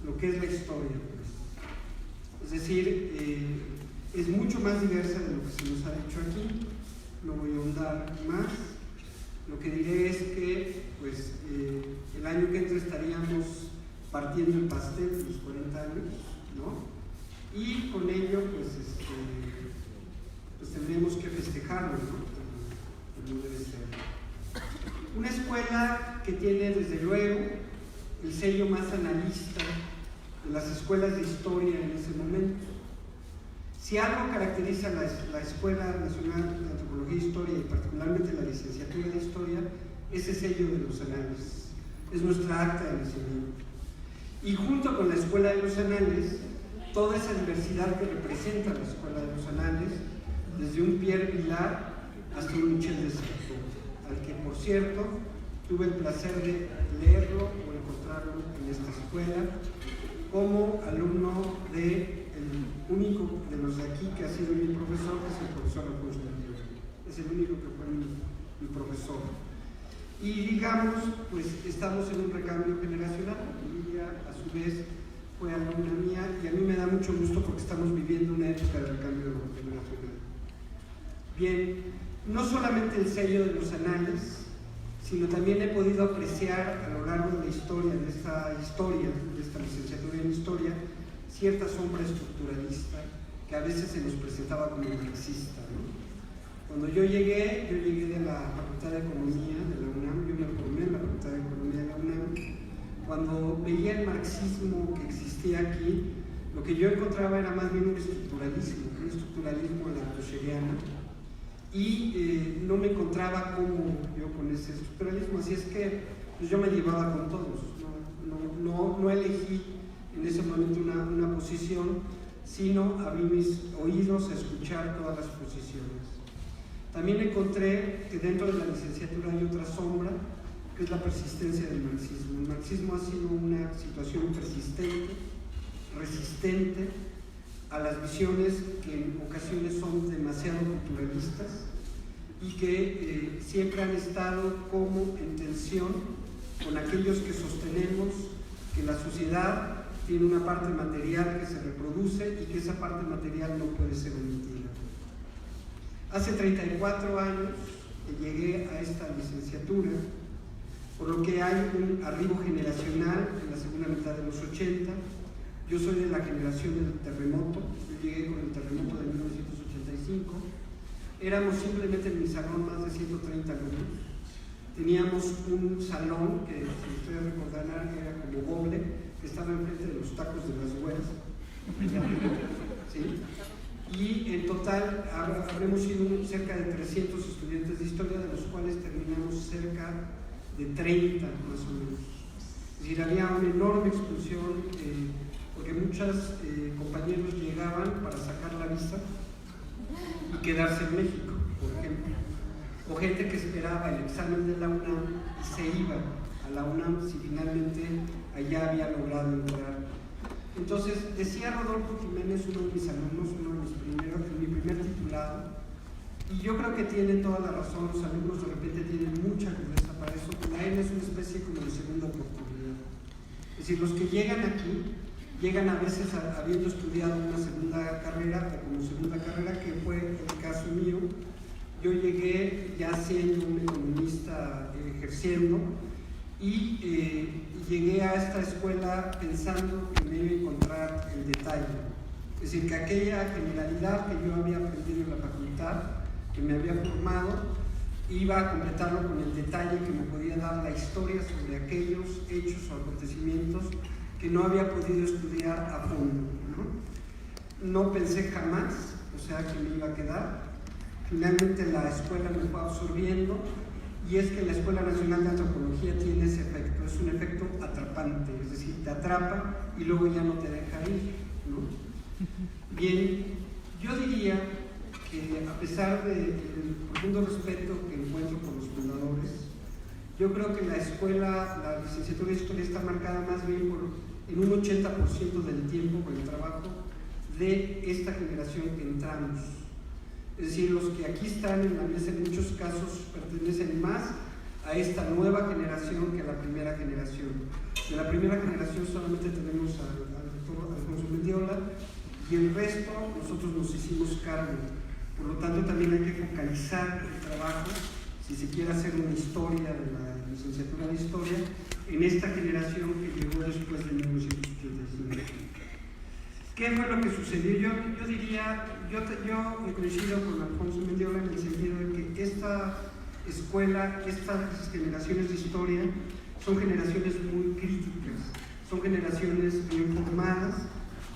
lo que es la historia, pues. Es decir, es mucho más diversa de lo que se nos ha dicho aquí. No voy a ahondar más. Lo que diré es que pues, el año que entra estaríamos partiendo el pastel de los 40 años, ¿no? Y con ello, pues tendríamos que festejarlo, ¿no? Como debe ser. Una escuela que tiene, desde luego, el sello más analista de las escuelas de historia en ese momento. Si algo caracteriza a la Escuela Nacional de Antropología e Historia, y particularmente la licenciatura de Historia, es ese sello de los anales. Es nuestra acta de nacimiento. Y junto con la Escuela de los Anales, toda esa diversidad que representa la Escuela de los Anales, desde un Pierre Vilar hasta un Michel Descartes, al que, por cierto, tuve el placer de leerlo o encontrarlo en esta escuela, como alumno del único de los de aquí que ha sido mi profesor, que es el profesor Alfonso Mendieta. Es el único que fue mi profesor. Y digamos, pues estamos en un recambio generacional. Lidia, a su vez, fue alumna mía, y a mí me da mucho gusto porque estamos viviendo una época de recambio generacional. Bien, no solamente el sello de los anales, sino también he podido apreciar a lo largo de la historia, de esta licenciatura en historia, cierta sombra estructuralista que a veces se nos presentaba como marxista, ¿no? Cuando yo llegué de la Facultad de Economía de la UNAM, yo me formé en la Facultad de Economía de la UNAM. Cuando veía el marxismo que existía aquí, lo que yo encontraba era más bien un estructuralismo a la tosheriana, y no me encontraba como yo con ese estructuralismo, así es que pues, yo me llevaba con todos, no elegí en ese momento una posición, sino abrí mis oídos a escuchar todas las posiciones. También encontré que dentro de la licenciatura hay otra sombra, que es la persistencia del marxismo. El marxismo ha sido una situación persistente, resistente a las visiones que en ocasiones son demasiado culturalistas y que siempre han estado como en tensión con aquellos que sostenemos que la sociedad tiene una parte material que se reproduce y que esa parte material no puede ser omitida. Hace 34 años que llegué a esta licenciatura, por lo que hay un arribo generacional en la segunda mitad de los 80. Yo soy de la generación del terremoto, yo llegué con el terremoto de 1985. Éramos simplemente en mi salón más de 130 alumnos. Teníamos un salón que, si ustedes recordarán, era como Goble, que estaba enfrente de los tacos de las güeras. ¿Sí? Y en total habremos sido cerca de 300 estudiantes de historia, de los cuales terminamos cerca de 30 más o menos. Es decir, había una enorme expulsión, porque muchos compañeros llegaban para sacar la visa y quedarse en México, por ejemplo. O gente que esperaba el examen de la UNAM y se iba a la UNAM si finalmente allá había logrado entrar. Entonces, decía Rodolfo Jiménez, uno de mis alumnos, mi primer titulado, y yo creo que tiene toda la razón, los alumnos de repente tienen mucha crudeza para eso, que la ENA es una especie como de segunda oportunidad. Es decir, los que llegan aquí, llegan a veces habiendo estudiado una segunda carrera, o como segunda carrera, que fue el caso mío, Yo llegué ya siendo un economista ejerciendo y llegué a esta escuela pensando que me iba a encontrar el detalle. Es decir, que aquella generalidad que yo había aprendido en la facultad, que me había formado, iba a completarlo con el detalle que me podía dar la historia sobre aquellos hechos o acontecimientos que no había podido estudiar a fondo, No pensé jamás, o sea, que me iba a quedar. Finalmente la escuela me fue absorbiendo, y es que la Escuela Nacional de Antropología tiene ese efecto, es un efecto atrapante, es decir, te atrapa y luego ya no te deja ir, Bien, yo diría que a pesar del profundo respeto que encuentro por los fundadores, yo creo que la escuela, la licenciatura de Historia está marcada más bien en un 80% del tiempo por el trabajo de esta generación que entramos. Es decir, los que aquí están en la mesa en muchos casos pertenecen más a esta nueva generación que a la primera generación. De la primera generación solamente tenemos al doctor Alfonso Mendiola, y el resto nosotros nos hicimos cargo. Por lo tanto, también hay que focalizar el trabajo, si se quiere hacer una historia de la licenciatura de Historia, en esta generación que llegó después de 1985. ¿Qué fue lo que sucedió? Yo diría, yo coincido con Alfonso Mendiola en el sentido de que esta escuela, estas generaciones de historia, son generaciones muy críticas, son generaciones bien formadas,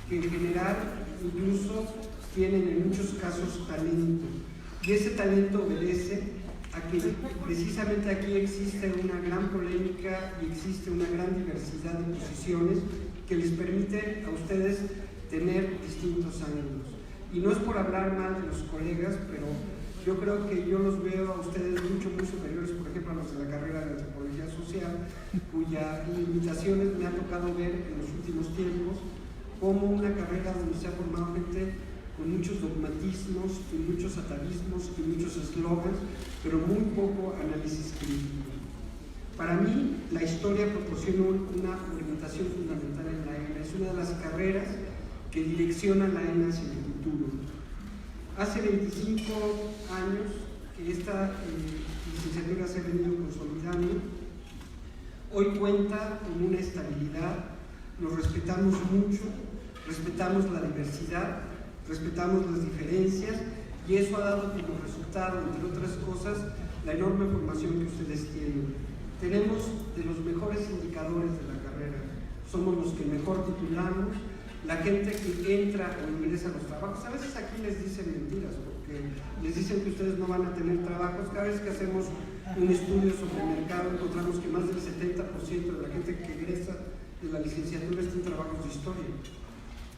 que en general incluso tienen en muchos casos talento, y ese talento obedece a que precisamente aquí existe una gran polémica y existe una gran diversidad de posiciones que les permite a ustedes tener distintos ángulos. Y no es por hablar mal de los colegas, pero yo creo que yo los veo a ustedes mucho, muy superiores, por ejemplo, a los de la carrera de Antropología Social, cuyas limitaciones me ha tocado ver en los últimos tiempos, como una carrera donde se ha formado gente con muchos dogmatismos y muchos atavismos y muchos eslogans, pero muy poco análisis crítico. Para mí, la historia proporciona una orientación fundamental en la ENA. Es una de las carreras que direcciona la ENA hacia el futuro. Hace 25 años que esta licenciatura se ha venido consolidando. Hoy cuenta con una estabilidad, nos respetamos mucho, respetamos la diversidad, respetamos las diferencias, y eso ha dado como resultado, entre otras cosas, la enorme formación que ustedes tienen. Tenemos de los mejores indicadores de la carrera, somos los que mejor titulamos, la gente que entra o ingresa a los trabajos. A veces aquí les dicen mentiras, porque les dicen que ustedes no van a tener trabajos. Cada vez que hacemos un estudio sobre el mercado, encontramos que más del 70% de la gente que egresa de la licenciatura está en trabajos de historia.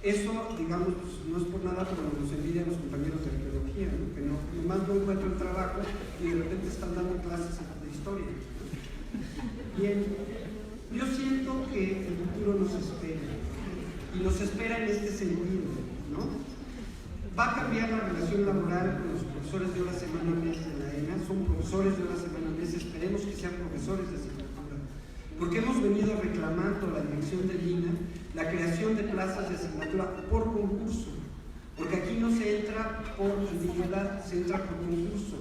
Eso, digamos, no es por nada, pero nos envidian los compañeros de arqueología, ¿no? Que nomás no encuentran trabajo y de repente están dando clases de historia. Bien, yo siento que el futuro nos espera, y nos espera en este sentido, ¿no? Va a cambiar la relación laboral con los profesores de hora, semana, mes de la ENA. Son profesores de hora, semana, mes, esperemos que sean profesores de asignatura, porque hemos venido reclamando a la dirección del INA la creación de plazas de asignatura por concurso, porque aquí no se entra por individualidad, se entra por concurso,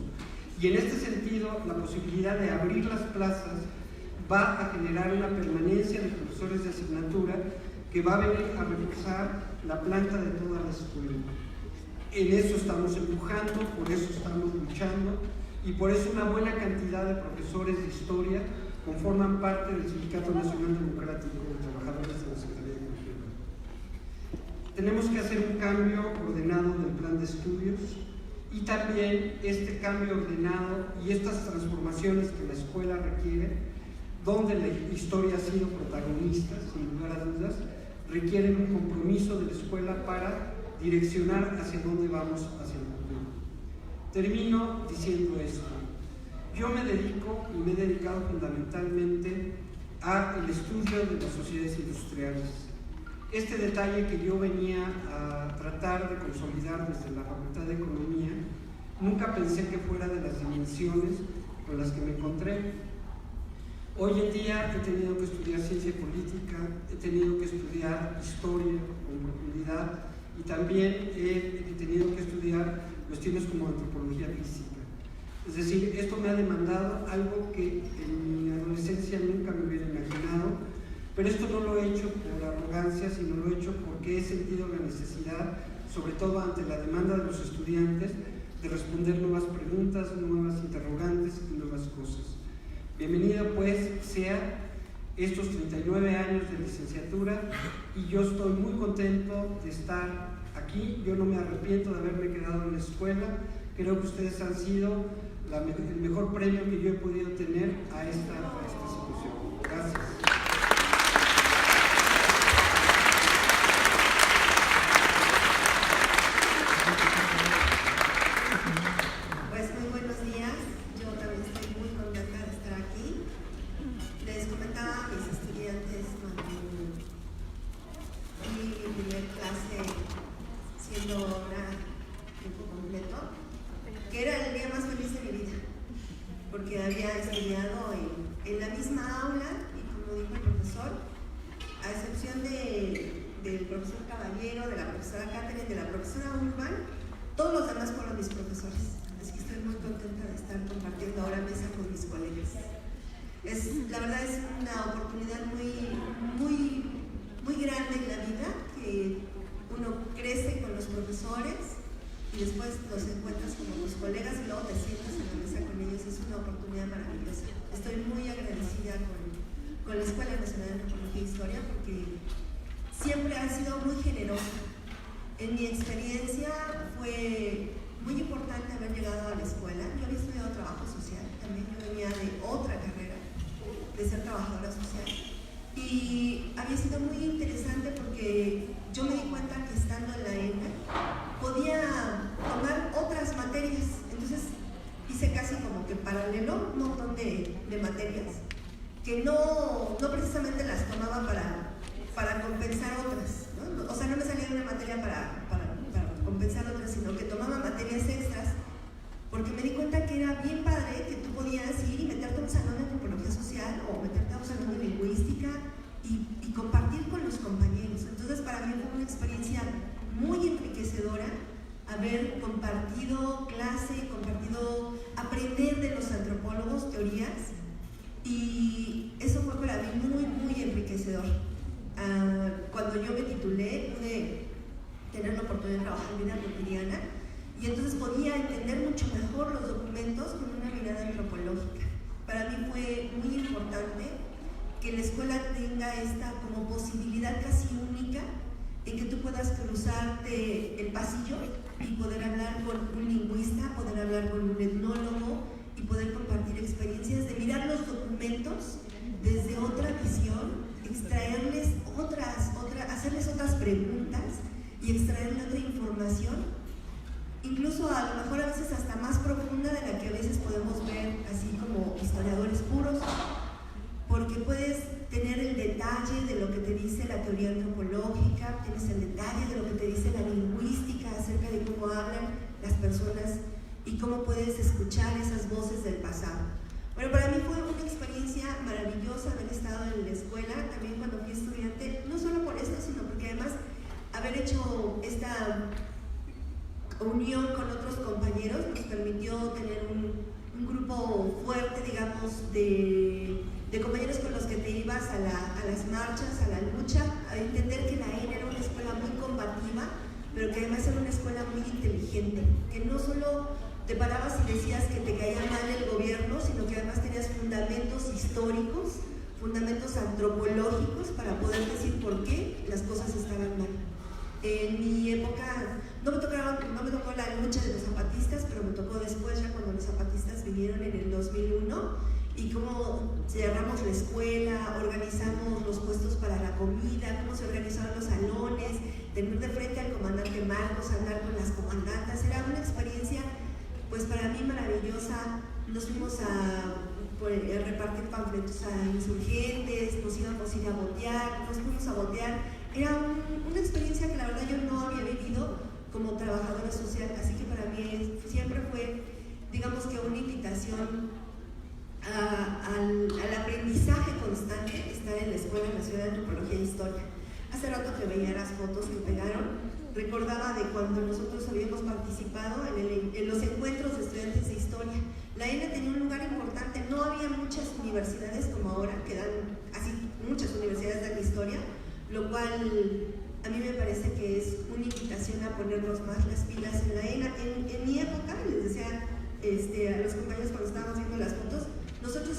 y en este sentido la posibilidad de abrir las plazas va a generar una permanencia de profesores de asignatura que va a venir a reforzar la planta de toda la escuela. En eso estamos empujando, por eso estamos luchando, y por eso una buena cantidad de profesores de historia conforman parte del Sindicato Nacional Democrático de Trabajadores de la Secretaría de Cultura. Tenemos que hacer un cambio ordenado del plan de estudios, y también este cambio ordenado y estas transformaciones que la escuela requiere, donde la historia ha sido protagonista, sin lugar a dudas, requieren un compromiso de la escuela para direccionar hacia dónde vamos hacia el futuro. Termino diciendo esto. Yo me dedico y me he dedicado fundamentalmente al estudio de las sociedades industriales. Este detalle que yo venía a tratar de consolidar desde la Facultad de Economía, nunca pensé que fuera de las dimensiones con las que me encontré. Hoy en día he tenido que estudiar ciencia política, he tenido que estudiar historia con profundidad, y también he tenido que estudiar cuestiones como antropología física. Es decir, esto me ha demandado algo que en mi adolescencia nunca me hubiera imaginado, pero esto no lo he hecho por arrogancia, sino lo he hecho porque he sentido la necesidad, sobre todo ante la demanda de los estudiantes, de responder nuevas preguntas, nuevas interrogantes y nuevas cosas. Bienvenida pues sea estos 39 años de licenciatura, y yo estoy muy contento de estar aquí. Yo no me arrepiento de haberme quedado en la escuela. Creo que ustedes han sido el mejor premio que yo he podido tener a esta institución. Gracias. Pues muy buenos días. Yo también estoy muy contenta de estar aquí. Les comentaba a mis estudiantes cuando di mi primer clase siendo ahora tiempo completo, que era el día más feliz de mi vida, porque había estudiado en la misma aula, y como dijo el profesor, a excepción del profesor Caballero, de la profesora Catherine, de la profesora Urban, todos los demás fueron mis profesores. Así que estoy muy contenta de estar compartiendo ahora mesa con mis colegas. La verdad es una oportunidad muy grande en la vida, que uno crece con los profesores y después los encuentras como tus colegas y luego te sientas en la mesa con ellos. Es una oportunidad maravillosa. Estoy muy agradecida con la Escuela Nacional de Antropología e Historia, porque siempre ha sido muy generosa. En mi experiencia fue muy importante haber llegado a la escuela. Yo había estudiado trabajo social, también yo venía de otra carrera, de ser trabajadora social, y había sido muy interesante porque yo me di cuenta que estando en la ENA podía tomar otras materias. Entonces hice casi como que paralelo un montón de materias que no precisamente las tomaba para compensar otras, ¿no? O sea, no me salía una materia para compensar otras, sino que tomaba materias extras, porque me di cuenta que era bien padre que tú podías ir y meterte a un salón de antropología social o meterte a un salón de lingüística y compartir con los compañeros. Entonces para mí fue una experiencia muy enriquecedora haber compartido clase, aprender de los antropólogos teorías, y eso fue para mí muy enriquecedor. Cuando yo me titulé pude tener la oportunidad de trabajar en vida cotidiana, y entonces podía entender mucho mejor los documentos con una mirada antropológica. Para mí fue muy importante que la escuela tenga esta como posibilidad casi única en que tú puedas cruzarte el pasillo y poder hablar con un lingüista, poder hablar con un etnólogo y poder compartir experiencias, de mirar los documentos desde otra visión, extraerles hacerles otras preguntas y extraerle otra información, incluso a lo mejor a veces hasta más profunda de la que a veces podemos ver así como historiadores puros, porque puedes tener el detalle de lo que te dice la teoría antropológica, tienes el detalle de lo que te dice la lingüística acerca de cómo hablan las personas y cómo puedes escuchar esas voces del pasado. Bueno, para mí fue una experiencia maravillosa haber estado en la escuela, también cuando fui estudiante, no solo por esto, sino porque además haber hecho esta unión con otros compañeros nos permitió tener un grupo fuerte, digamos, de compañeros con los que te ibas a las marchas, a la lucha, a entender que la ENA era una escuela muy combativa, pero que además era una escuela muy inteligente, que no solo te parabas y decías que te caía mal el gobierno, sino que además tenías fundamentos históricos, fundamentos antropológicos para poder decir por qué las cosas estaban mal. En mi época no me tocó la lucha de los zapatistas, pero me tocó después, ya cuando los zapatistas vinieron en el 2001, y cómo cerramos la escuela, organizamos los puestos para la comida, cómo se organizaron los salones, tener de frente al comandante Marcos, hablar con las comandantas. Era una experiencia, pues para mí maravillosa. Nos fuimos a repartir panfletos a insurgentes, nos íbamos a ir a botear, nos fuimos a botear. Era una experiencia que la verdad yo no había vivido como trabajadora social, así que para mí siempre fue, digamos que una invitación al aprendizaje constante, estar en la Escuela Nacional de Antropología e Historia. Hace rato que veía las fotos que pegaron, recordaba de cuando nosotros habíamos participado en los encuentros de estudiantes de historia. La la ENA tenía un lugar importante, no había muchas universidades como ahora, que dan, así, muchas universidades dan historia, lo cual a mí me parece que es una invitación a ponernos más las pilas en la ENA. En mi época, les decía a los compañeros cuando estábamos viendo las fotos, nosotros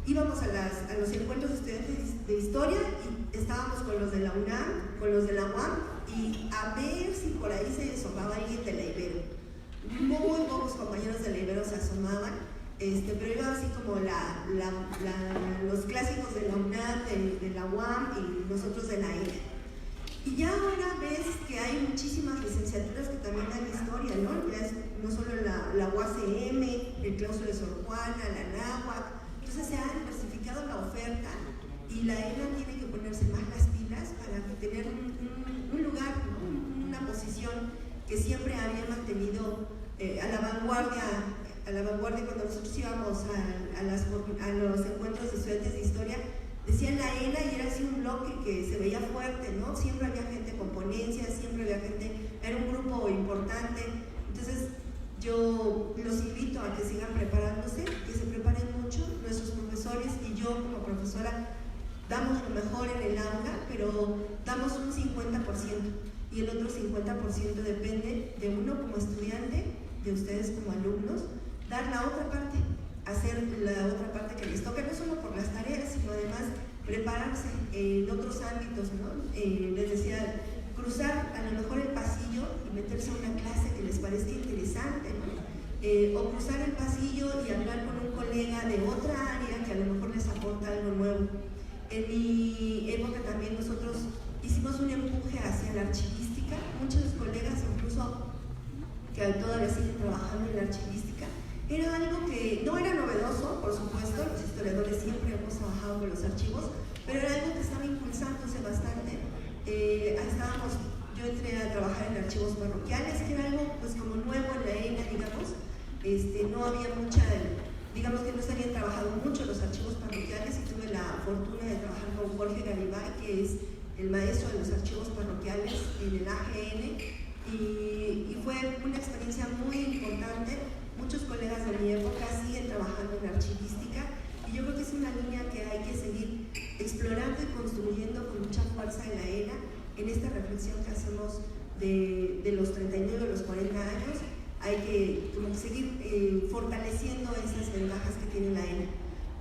íbamos a los encuentros de estudiantes de historia y estábamos con los de la UNAM, con los de la UAM, y a ver si por ahí se asomaba alguien de la Ibero. Muy pocos compañeros de la Ibero se asomaban, pero iba así como los clásicos de la UNAM, de la UAM y nosotros de la ENA. Y ya ahora ves que hay muchísimas licenciaturas que también dan historia, ¿no? Ya es no solo la UACM, el claustro de Sor Juana, la Anáhuac. Entonces se ha diversificado la oferta y la ENA tiene que ponerse más las pilas para tener un lugar, ¿no? Una posición que siempre había mantenido a la vanguardia cuando nosotros íbamos a los encuentros de estudiantes de historia. Decían la ENA y era así un bloque que se veía fuerte, ¿no? Siempre había gente con ponencias, siempre había gente, era un grupo importante. Entonces yo los invito a que sigan preparándose, que se preparen mucho nuestros profesores, y yo como profesora damos lo mejor en el aula, pero damos un 50% y el otro 50% depende de uno como estudiante, de ustedes como alumnos, dar la otra parte, hacer la otra parte que les toca, no solo por las tareas, sino además prepararse en otros ámbitos, ¿no? Les decía, cruzar a lo mejor el pasillo y meterse a una clase que les parezca interesante, ¿no? O cruzar el pasillo y hablar con un colega de otra área que a lo mejor les aporta algo nuevo. En mi época también nosotros hicimos un empuje hacia la archivística, muchos colegas incluso que todavía siguen trabajando en la archivística. Era algo que no era novedoso, por supuesto, los historiadores siempre hemos trabajado con los archivos, pero era algo que estaba impulsándose bastante. Yo entré a trabajar en archivos parroquiales, que era algo pues como nuevo en la ENA, digamos. No había digamos que no se habían trabajado mucho los archivos parroquiales, y tuve la fortuna de trabajar con Jorge Garibay, que es el maestro de los archivos parroquiales en el AGN, y fue una experiencia muy importante. Muchos colegas de mi época siguen trabajando en archivística, y yo creo que es una línea que hay que seguir explorando y construyendo con mucha fuerza en la ENA, en esta reflexión que hacemos de los 39 a los 40 años. Hay que seguir fortaleciendo esas ventajas que tiene la ENA.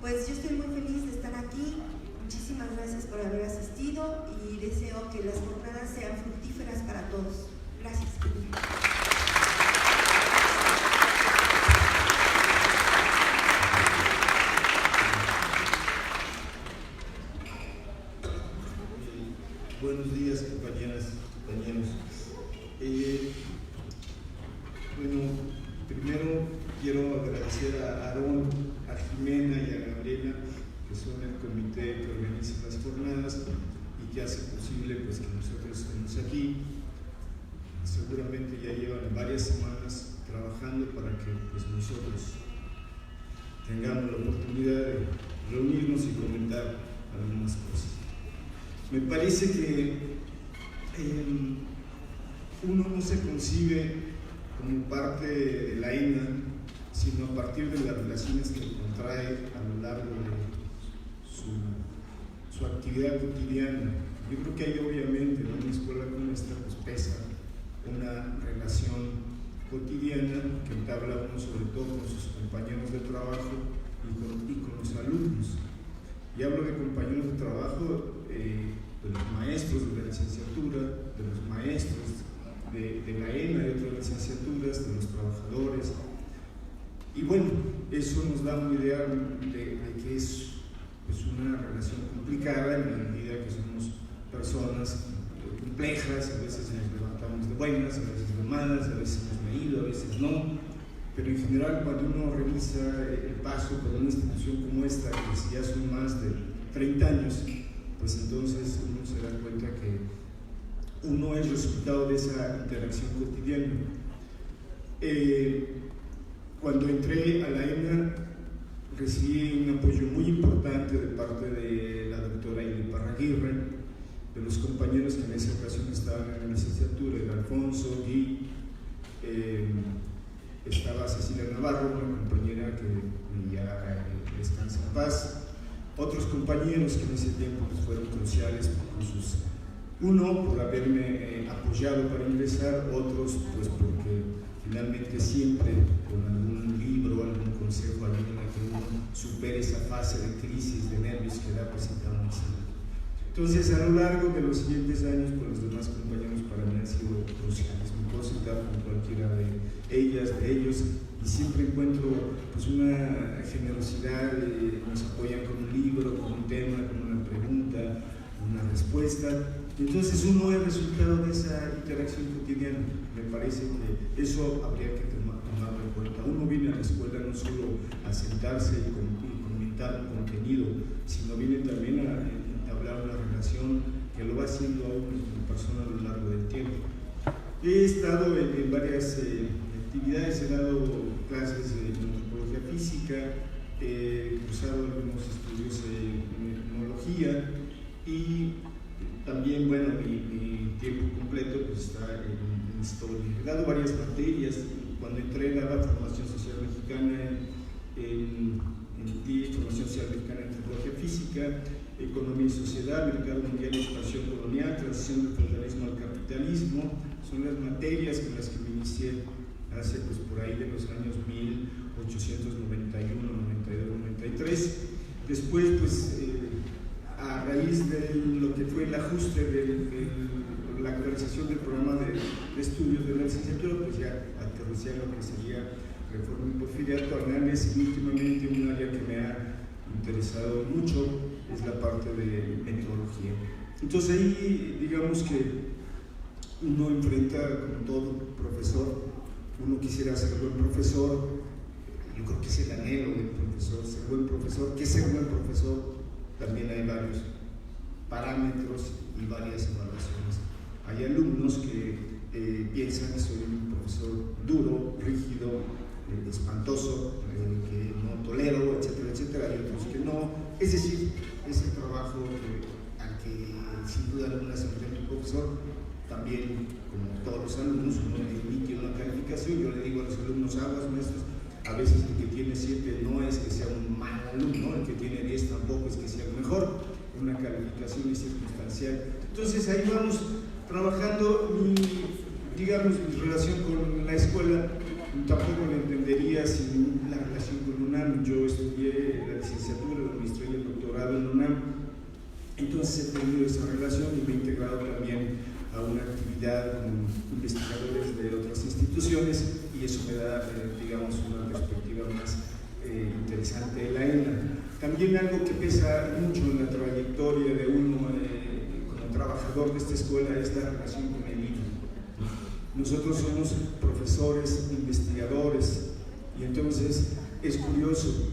Pues yo estoy muy feliz de estar aquí, muchísimas gracias por haber asistido y deseo que las jornadas sean fructíferas para todos. Gracias. Buenos días, compañeras, compañeros. Bueno, primero quiero agradecer a Aarón, a Jimena y a Gabriela, que son el comité que organiza las jornadas y que hace posible pues, que nosotros estemos aquí. Seguramente ya llevan varias semanas trabajando para que pues, nosotros tengamos la oportunidad de reunirnos y comentar algunas cosas. Me parece que uno no se concibe como parte de la ENA, sino a partir de las relaciones que contrae a lo largo de su actividad cotidiana. Yo creo que hay obviamente en una escuela como esta pues pesa una relación cotidiana que entabla uno sobre todo con sus compañeros de trabajo y con los alumnos. Y hablo de compañeros de trabajo, de los maestros de la licenciatura, de los maestros de la ENA, de otras licenciaturas, de los trabajadores. Y bueno, eso nos da una idea de que es pues, una relación complicada en la medida que somos personas complejas, a veces nos levantamos de buenas, a veces de malas, a veces hemos leído, a veces no, pero en general cuando uno revisa el paso por una institución como esta, que ya son más de 30 años, pues entonces uno se da cuenta que uno es resultado de esa interacción cotidiana. Cuando entré a la ENA recibí un apoyo muy importante de parte de la doctora Ili Parraguirre, de los compañeros que en esa ocasión estaban en la licenciatura, el Alfonso, Gui, estaba Cecilia Navarro, una compañera que ya descansa en paz, otros compañeros que en ese tiempo pues, fueron cruciales por sus, uno por haberme apoyado para ingresar, otros pues porque finalmente siempre con algún libro, algún consejo ayuda a que uno supere esa fase de crisis, de nervios que da presentando. Entonces, a lo largo de los siguientes años, pues los demás compañeros para mí han sido cruciales. Me puedo sentar con cualquiera de ellas, de ellos, y siempre encuentro pues, una generosidad, nos apoyan con un libro, con un tema, con una pregunta, una respuesta. Entonces, uno es resultado de esa interacción cotidiana. Me parece que eso habría que tomarlo en cuenta. Uno viene a la escuela no solo a sentarse y comentar un contenido, sino viene también a entablar una relación que lo va haciendo a uno como persona a lo largo del tiempo. He estado en varias actividades, he dado clases de antropología física, he cursado algunos estudios en etnología y también, bueno, mi tiempo completo pues, está en historia. He dado varias materias. Cuando entré daba formación social mexicana formación social mexicana en antropología física, economía y sociedad, mercado mundial y expansión colonial, transición del feudalismo al capitalismo. Son las materias con las que me inicié hace pues, por ahí de los años 1891, 92, 93. Después, pues, a raíz de lo que fue el ajuste de la actualización del programa de estudios de la licenciatura, pues ya aterricé a lo que sería Reforma y Porfiriato, análisis, y últimamente un área que me ha interesado mucho es la parte de metodología. Entonces ahí digamos que uno enfrenta, como todo profesor, uno quisiera ser buen profesor, yo creo que es el anhelo del profesor, ser buen profesor. ¿Qué es ser buen profesor? También hay varios parámetros y varias evaluaciones. Hay alumnos que piensan que soy un profesor duro, rígido, espantoso, que no tolero, etcétera, etcétera, y otros que no. Es decir, ese trabajo al que sin duda alguna se enfrenta un profesor, también como todos los alumnos, uno emite una calificación. Yo le digo a los alumnos, aguas maestros, a veces el que tiene 7 no es que sea un mal alumno, el que tiene 10 tampoco es que sea el mejor, una calificación es circunstancial. Entonces ahí vamos trabajando digamos, mi relación con la escuela, tampoco la entendería sin la relación con UNAM. Yo estudié la licenciatura, la maestría y el doctorado en UNAM, entonces he tenido esa relación y me he integrado también a una actividad con investigadores de otras instituciones y eso me da, digamos, una perspectiva más interesante de la ENA. También algo que pesa mucho en la trayectoria de uno como trabajador de esta escuela es la relación con el libro. Nosotros somos profesores, investigadores y entonces es curioso,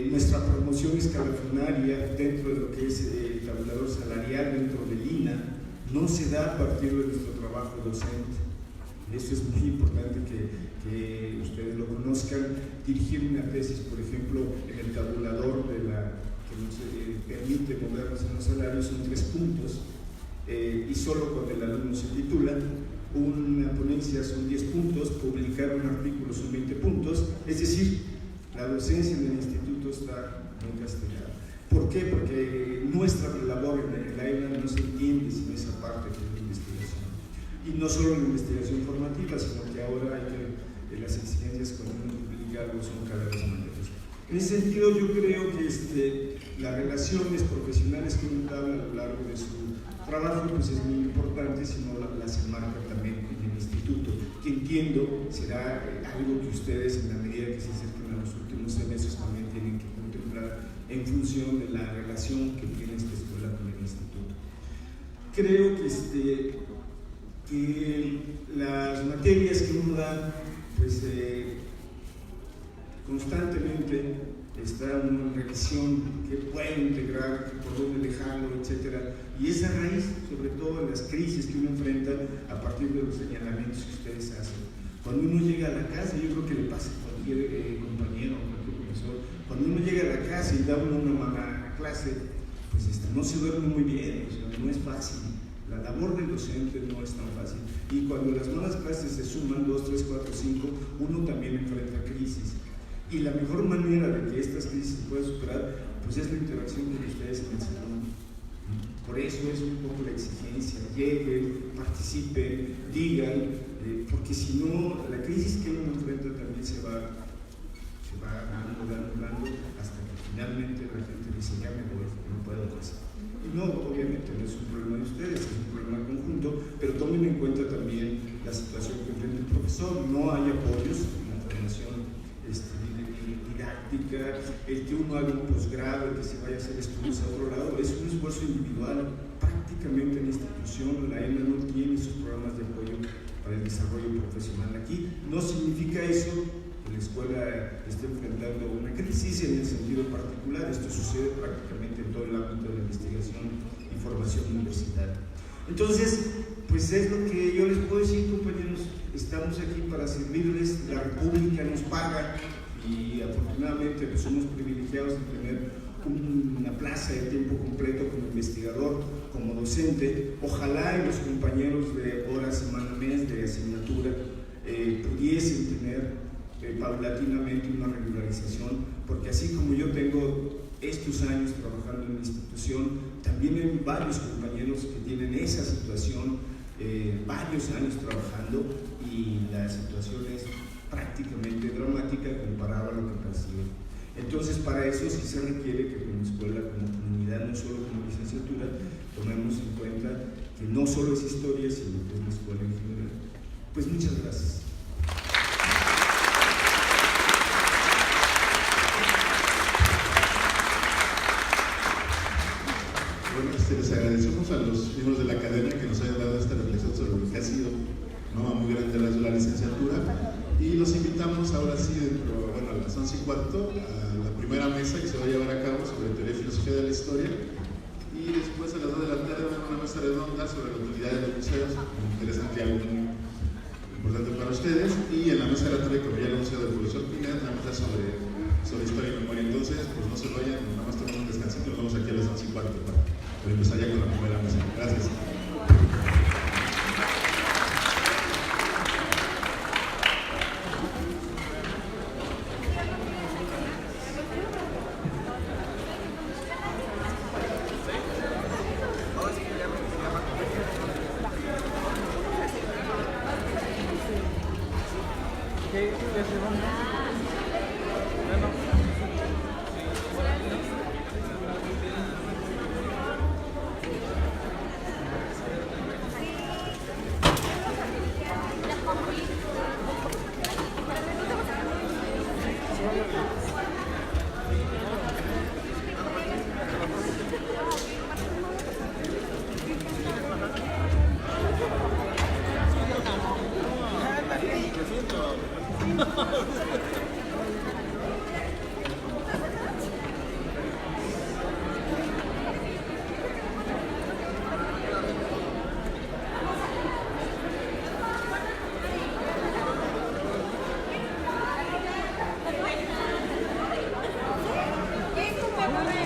nuestra promoción escalafonaria dentro de lo que es el tabulador salarial dentro del INA no se da a partir de nuestro trabajo docente. Esto es muy importante que ustedes lo conozcan. Dirigir una tesis, por ejemplo, en el tabulador que nos permite movernos en los salarios son 3 puntos y solo cuando el alumno se titula. Una ponencia son 10 puntos, publicar un artículo son 20 puntos, es decir, la docencia en el instituto está muy castigada. ¿Por qué? Porque nuestra labor en la ENA no se entiende sin esa parte que es la investigación. Y no solo la investigación formativa, sino que ahora las exigencias cuando uno publica algo son cada vez mayores. En ese sentido, yo creo que las relaciones profesionales que uno habla a lo largo de su trabajo pues es muy importante, si no las enmarca también en el instituto, que entiendo será algo que ustedes en la medida que se acerquen a los últimos semestres también tienen que contemplar en función de la relación que tiene esta escuela con el instituto. Creo que las materias que uno da pues constantemente está una revisión que puede integrar, por dónde dejarlo, etc. Y esa raíz, sobre todo en las crisis que uno enfrenta a partir de los señalamientos que ustedes hacen. Cuando uno llega a la casa, yo creo que le pasa a cualquier compañero, cualquier profesor, cuando uno llega a la casa y da una mala clase, pues no se duerme muy bien, o sea, no es fácil. La labor del docente no es tan fácil. Y cuando las nuevas clases se suman, 2, 3, 4, 5, uno también enfrenta crisis. Y la mejor manera de que estas crisis se puedan superar, pues es la interacción con ustedes en el salón. Por eso es un poco la exigencia, lleguen, participen, digan, porque si no, la crisis que uno enfrenta también se va dando hasta que finalmente la gente dice, ya me voy, no puedo más. Y no, obviamente no es un problema de ustedes, es un problema conjunto, pero tomen en cuenta también la situación que enfrenta el profesor. No hay apoyos en la formación didáctica, el que uno haga un posgrado, el que se vaya a hacer estudios a otro lado, es un esfuerzo individual. Prácticamente en la institución, la ENA no tiene sus programas de apoyo para el desarrollo profesional. Aquí no significa eso que la escuela esté enfrentando una crisis en el sentido particular. Esto sucede prácticamente en todo el ámbito de la investigación y formación universitaria. Entonces, pues es lo que yo les puedo decir, compañeros. Estamos aquí para servirles, la República nos paga y afortunadamente pues somos privilegiados de tener una plaza de tiempo completo como investigador, como docente. Ojalá y los compañeros de hora, semana, mes, de asignatura pudiesen tener paulatinamente una regularización, porque así como yo tengo estos años trabajando en la institución, también hay varios compañeros que tienen esa situación, varios años trabajando, y la situación es prácticamente dramática comparada a lo que perciben. Entonces, para eso sí se requiere que como escuela, como comunidad, no solo como licenciatura, tomemos en cuenta que no solo es historia, sino que es la escuela en general. Pues muchas gracias. Bueno, les agradecemos a los miembros de la academia que nos hayan dado esta reflexión sobre lo que ha sido, ¿no?, a muy grande rasgo la licenciatura, y los invitamos ahora sí, a las 11:15, a la primera mesa que se va a llevar a cabo sobre teoría y filosofía de la historia, y después a las 2 de la tarde va a haber una mesa redonda sobre la utilidad de los museos, muy interesante y algo muy importante para ustedes, y en la mesa de la tarde, como ya lo anunciado el profesor Pineda, una mesa sobre historia y memoria. Entonces, pues no se vayan, nada más tomamos un descansito, nos vemos aquí a las 11:15 para empezar ya con la primera mesa. Gracias.